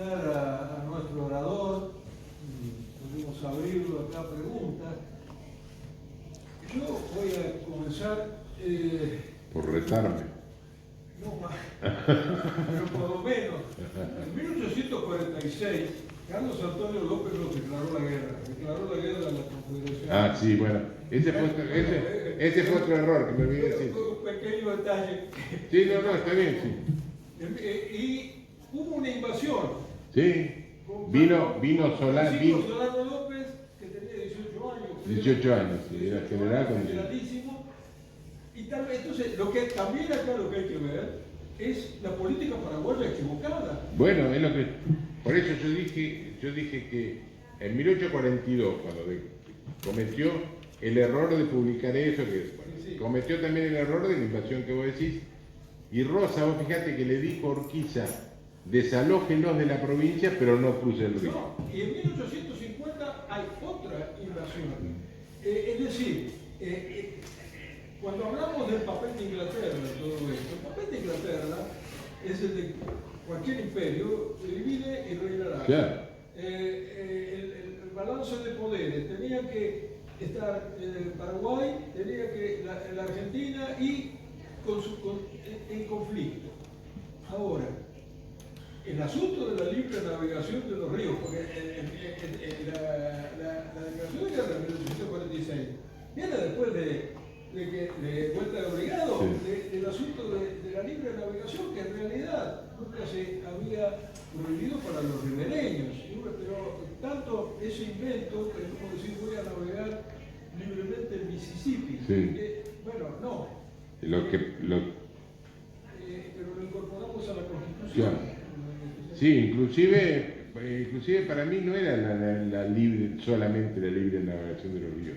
A nuestro orador, podemos abrirlo acá a preguntas. Yo voy a comenzar por retarme. No más, pero por lo menos. En 1846, Carlos Antonio López nos declaró la guerra a la Confederación. Ah, sí, bueno, ese fue otro error que me olvidé decir. Fue un pequeño detalle. Sí, no, está bien, sí. Y hubo una invasión. Sí. Como Vino Solano, Francisco Solano López, que tenía 18 años. 18 años, sí, era general con generalísimo. Y tal vez, entonces, lo que también acá lo que hay que ver es la política paraguaya equivocada. Bueno, es lo que. Por eso yo dije que en 1842, cuando cometió el error de publicar eso, que Sí. cometió también el error de la invasión que vos decís, y Rosa, vos fíjate que le dijo a Urquiza, desalójenlos de la provincia, pero no crucen el río. No, y en 1850 hay otra invasión. Es decir, cuando hablamos del papel de Inglaterra en todo esto, el papel de Inglaterra es el de cualquier imperio, se divide y reinará. Claro. El balance de poderes tenía que estar Paraguay, tenía que la Argentina y en conflicto. Ahora, el asunto de la libre navegación de los ríos, porque la declaración de guerra de 1846 viene después de vuelta de obligado, sí. del asunto de la libre navegación, que en realidad nunca se había prohibido para los ribereños, pero tanto ese invento que es como decir voy a navegar libremente el Mississippi. Sí. Bueno, no. Pero lo incorporamos a la Constitución. Claro. Sí, inclusive para mí no era solamente la libre navegación de los ríos.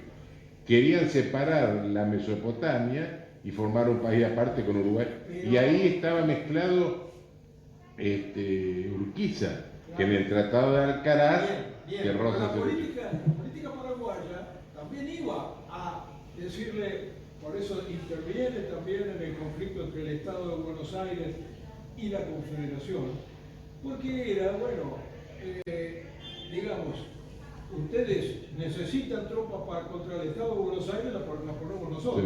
Querían separar la Mesopotamia y formar un país aparte con Uruguay. Y ahí estaba mezclado Urquiza, claro, que en el Tratado de Alcaraz, que Rosa se la política paraguaya también iba a decirle, por eso interviene también en el conflicto entre el Estado de Buenos Aires y la Confederación, porque era, bueno, digamos, ustedes necesitan tropas contra el Estado de Buenos Aires, las ponemos nosotros.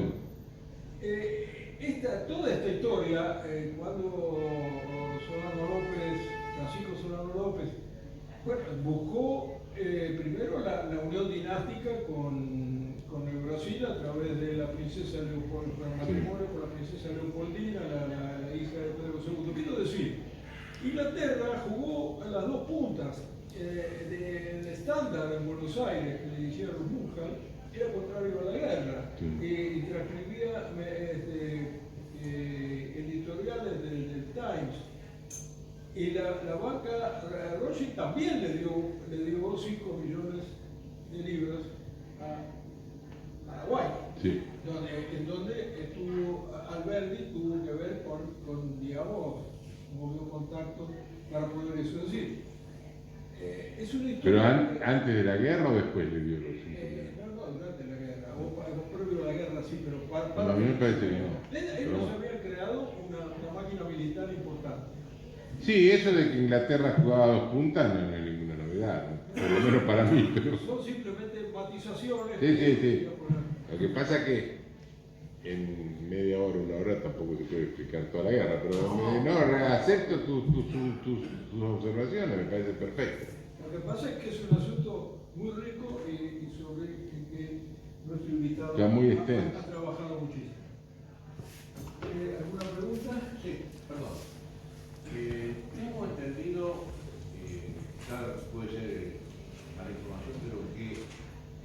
Sí. Toda esta historia, cuando Francisco Solano López, bueno, buscó primero la unión dinástica con el Brasil a través de la princesa Leopoldina, matrimonio con la princesa Leopoldina, la hija de Pedro II. Quiero decir, Inglaterra jugó a las dos puntas. El estándar en Buenos Aires que le dirigía Runhal era contrario a la guerra, sí, y transcribía editoriales del Times. Y la banca Rothschild también le dio 5 millones de libras a Paraguay, sí, en donde Alberdi tuvo que ver con digamos, movió contacto para poder eso. Es decir, es una historia. ¿Pero antes de la guerra o después le dio los 5 millones? No, durante la guerra, o previo a la guerra, sí, pero para a mí me parece que no. Ellos habían creado una máquina militar importante. Sí, eso de que Inglaterra jugaba a 2 puntas no es ninguna novedad, ¿no? Por lo menos para mí. Pero... Son simplemente matizaciones. Sí. Lo que pasa es que en media hora, 1 hora tampoco se puede explicar toda la guerra, pero acepto tus observaciones, me parece perfecto. Lo que pasa es que es un asunto muy rico y sobre el que nuestro invitado ha trabajado muchísimo. ¿Alguna pregunta? Sí, perdón. Tengo entendido, quizás puede ser mala información, pero que,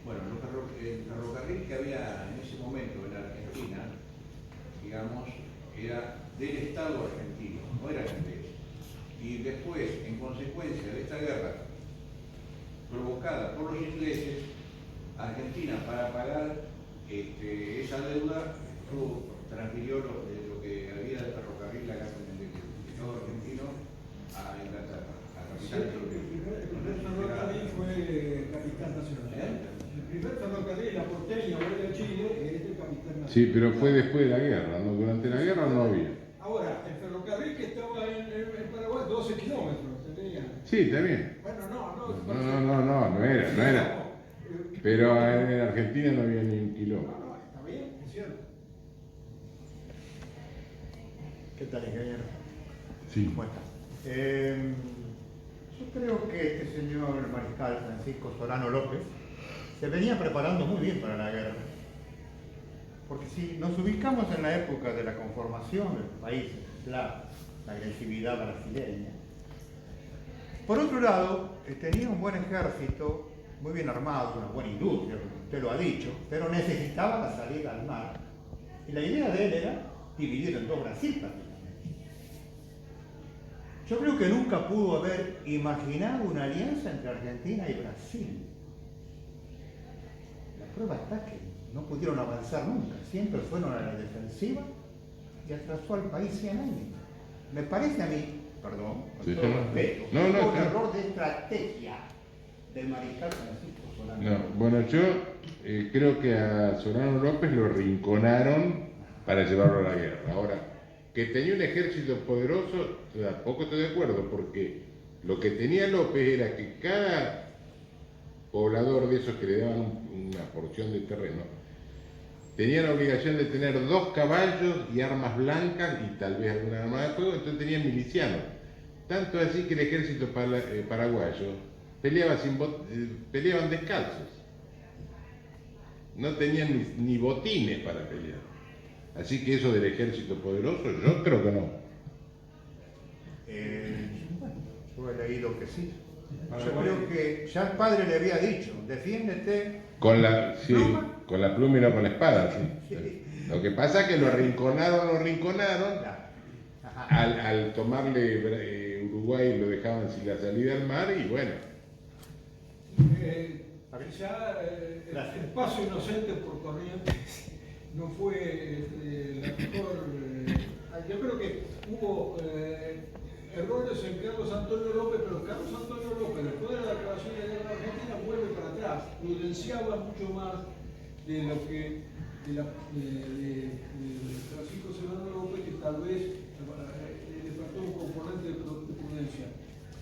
bueno, el ferrocarril que había en ese momento en Argentina, digamos, era del Estado argentino, no era inglés. Y después, en consecuencia de esta guerra provocada por los ingleses, Argentina, para pagar esa deuda, transfirió lo que había de ferrocarril acá en el Estado argentino a Inglaterra, a capital. Sí, el primer ferrocarril fue Capital Nacional. El primer ferrocarril, la porteña, de Chile, es de Capital Nacional. Sí, pero fue después de la guerra, ¿no? Durante la guerra no había. Ahora, el ferrocarril que estaba en Paraguay, 12 kilómetros tenía. Sí, está bien. Bueno, no era. Pero en Argentina no había ni 1 kilómetro. No, está bien, es cierto. ¿Qué tal, ingeniero? Sí. Bueno, yo creo que este señor el mariscal Francisco Solano López se venía preparando muy bien para la guerra. Porque si nos ubicamos en la época de la conformación del país, la agresividad brasileña, Por otro lado, tenía un buen ejército, muy bien armado, una buena industria, como usted lo ha dicho, pero necesitaba la salida al mar. Y la idea de él era dividir en dos Brasil prácticamente. Yo creo que nunca pudo haber imaginado una alianza entre Argentina y Brasil. La prueba está que no pudieron avanzar nunca, siempre fueron a la defensiva y atrasó al país 100 años. Me parece a mí, perdón, con Sí, todo sí. respeto, No, que no, fue un claro. error de estrategia del mariscal Francisco Solano. No, bueno, yo creo que a Solano López lo rinconaron para llevarlo a la guerra. Ahora, que tenía un ejército poderoso, tampoco estoy de acuerdo, porque lo que tenía López era que cada poblador de esos que le daban una porción de terreno, tenía la obligación de tener 2 caballos y armas blancas y tal vez alguna arma de fuego, entonces tenían milicianos. Tanto así que el ejército paraguayo peleaban descalzos. No tenían ni botines para pelear. Así que eso del ejército poderoso, yo creo que no. Bueno, yo he leído que sí. Yo Paraguay. creo que ya el padre le había dicho, defiéndete. Con la ¿Pluma? con la pluma y no con la espada, sí. Sí. Lo que pasa es que lo rinconaron, Ya. Ajá. al tomarle Uruguay lo dejaban sin la salida al mar y bueno. Ya Gracias. el paso inocente por Corrientes no fue la mejor. Yo creo que hubo errores en Carlos Antonio López, pero Carlos Antonio López, después de la declaración de guerra argentina, vuelve para atrás, prudenciaba mucho más de lo que de Francisco Solano López, que tal vez le faltó un componente de prudencia.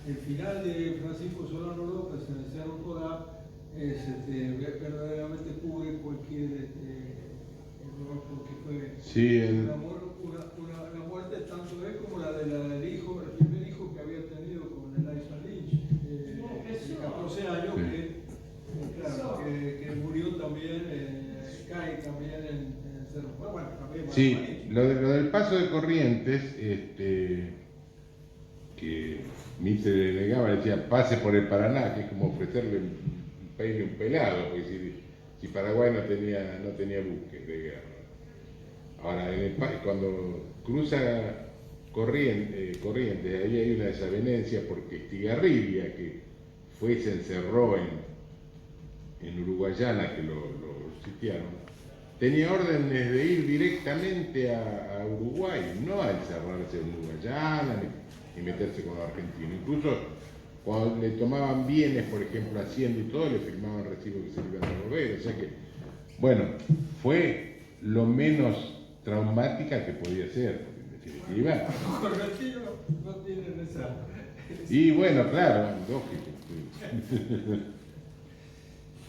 El final de Francisco Solano López en el Cerro Corá verdaderamente cubre cualquier error, porque fue Sí, una muerte tanto él como la del hijo, el primer hijo que había tenido con Eliza Lynch, de 14 años, Sí. claro, que murió también, cae también en el Cerro Corá. Bueno, también Sí, lo del paso de Corrientes, que Mitre le negaba, le decía pase por el Paraná, que es como ofrecerle un peine a un pelado, porque si Paraguay no tenía buques de guerra. Ahora, cuando cruza Corrientes, ahí hay una desavenencia porque Estigarribia, que fue y se encerró en Uruguayana, que lo sitiaron, tenía órdenes de ir directamente a Uruguay, no a encerrarse en Uruguayana ni meterse con los argentinos. Incluso cuando le tomaban bienes, por ejemplo, Hacienda y todo, le firmaban recibos que se le iban a devolver. O sea que, bueno, fue lo menos traumática que podía ser, en definitiva. Los argentinos no tienen esa. Y bueno, claro, lógico.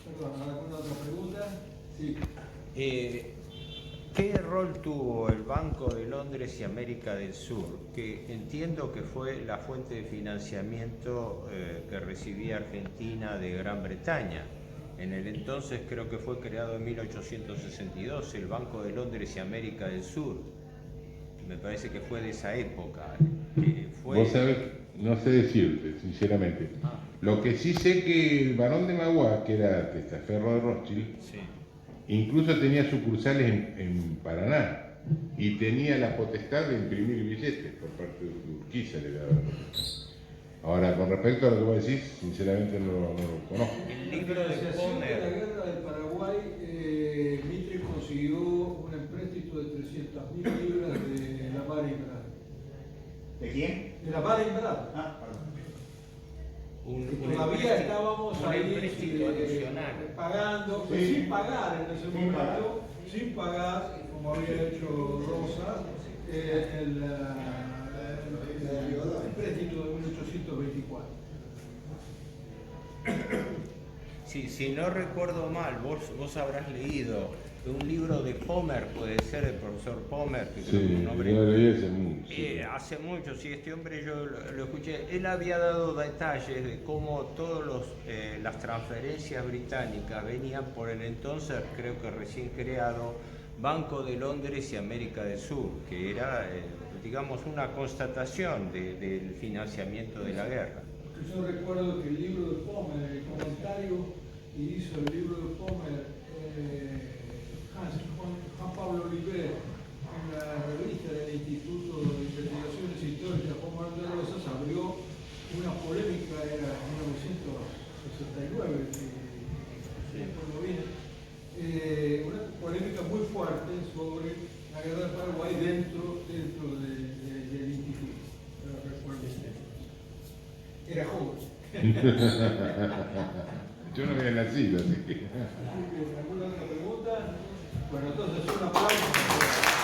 Perdón, ¿alguna otra pregunta? Sí. ¿Qué rol tuvo el Banco de Londres y América del Sur? Que entiendo que fue la fuente de financiamiento que recibía Argentina de Gran Bretaña. En el entonces creo que fue creado en 1862 el Banco de Londres y América del Sur. Me parece que fue de esa época. Vos sabés, no sé decirte, sinceramente. Lo que sí sé que el barón de Magua, que era testaferro de Rothschild, Sí. incluso tenía sucursales en Paraná y tenía la potestad de imprimir billetes por parte de Urquiza, le daba la potestad. Ahora, con respecto a lo que vos decís, sinceramente no lo conozco. El libro En de financiación de la Pomer. guerra del Paraguay, Mitre consiguió un empréstito de 300.000 libras de la Barenbrad. ¿De quién? De la Barenbrad. Ah, perdón. Todavía estábamos un ahí empréstito adicional. pagando, Sí. sin pagar en ese Sin momento, pagar. sin pagar, como había hecho Rosa, el empréstito de 1824. Sí, si no recuerdo mal, vos habrás leído un libro de Pomer, puede ser, el profesor Pomer, que creo que es Sí, un yo nombre... lo leí hace mucho. Hace mucho, sí, este hombre yo lo escuché. Él había dado detalles de cómo todas las transferencias británicas venían por el entonces, creo que recién creado, Banco de Londres y América del Sur, que era, digamos, una constatación del financiamiento de la guerra. yo recuerdo que el libro de Pommer, el comentario que hizo el libro de Pommer, Juan Pablo Oliver, en la revista del Instituto de Investigaciones Históricas Juan Manuel de Rosas, abrió una polémica, era en 1969, si recuerdo bien, una polémica muy fuerte sobre la guerra de Paraguay dentro del instituto. Pero recuerdo era joven. Yo no había nacido, así que. ¿Alguna otra pregunta? Bueno, entonces un aplauso.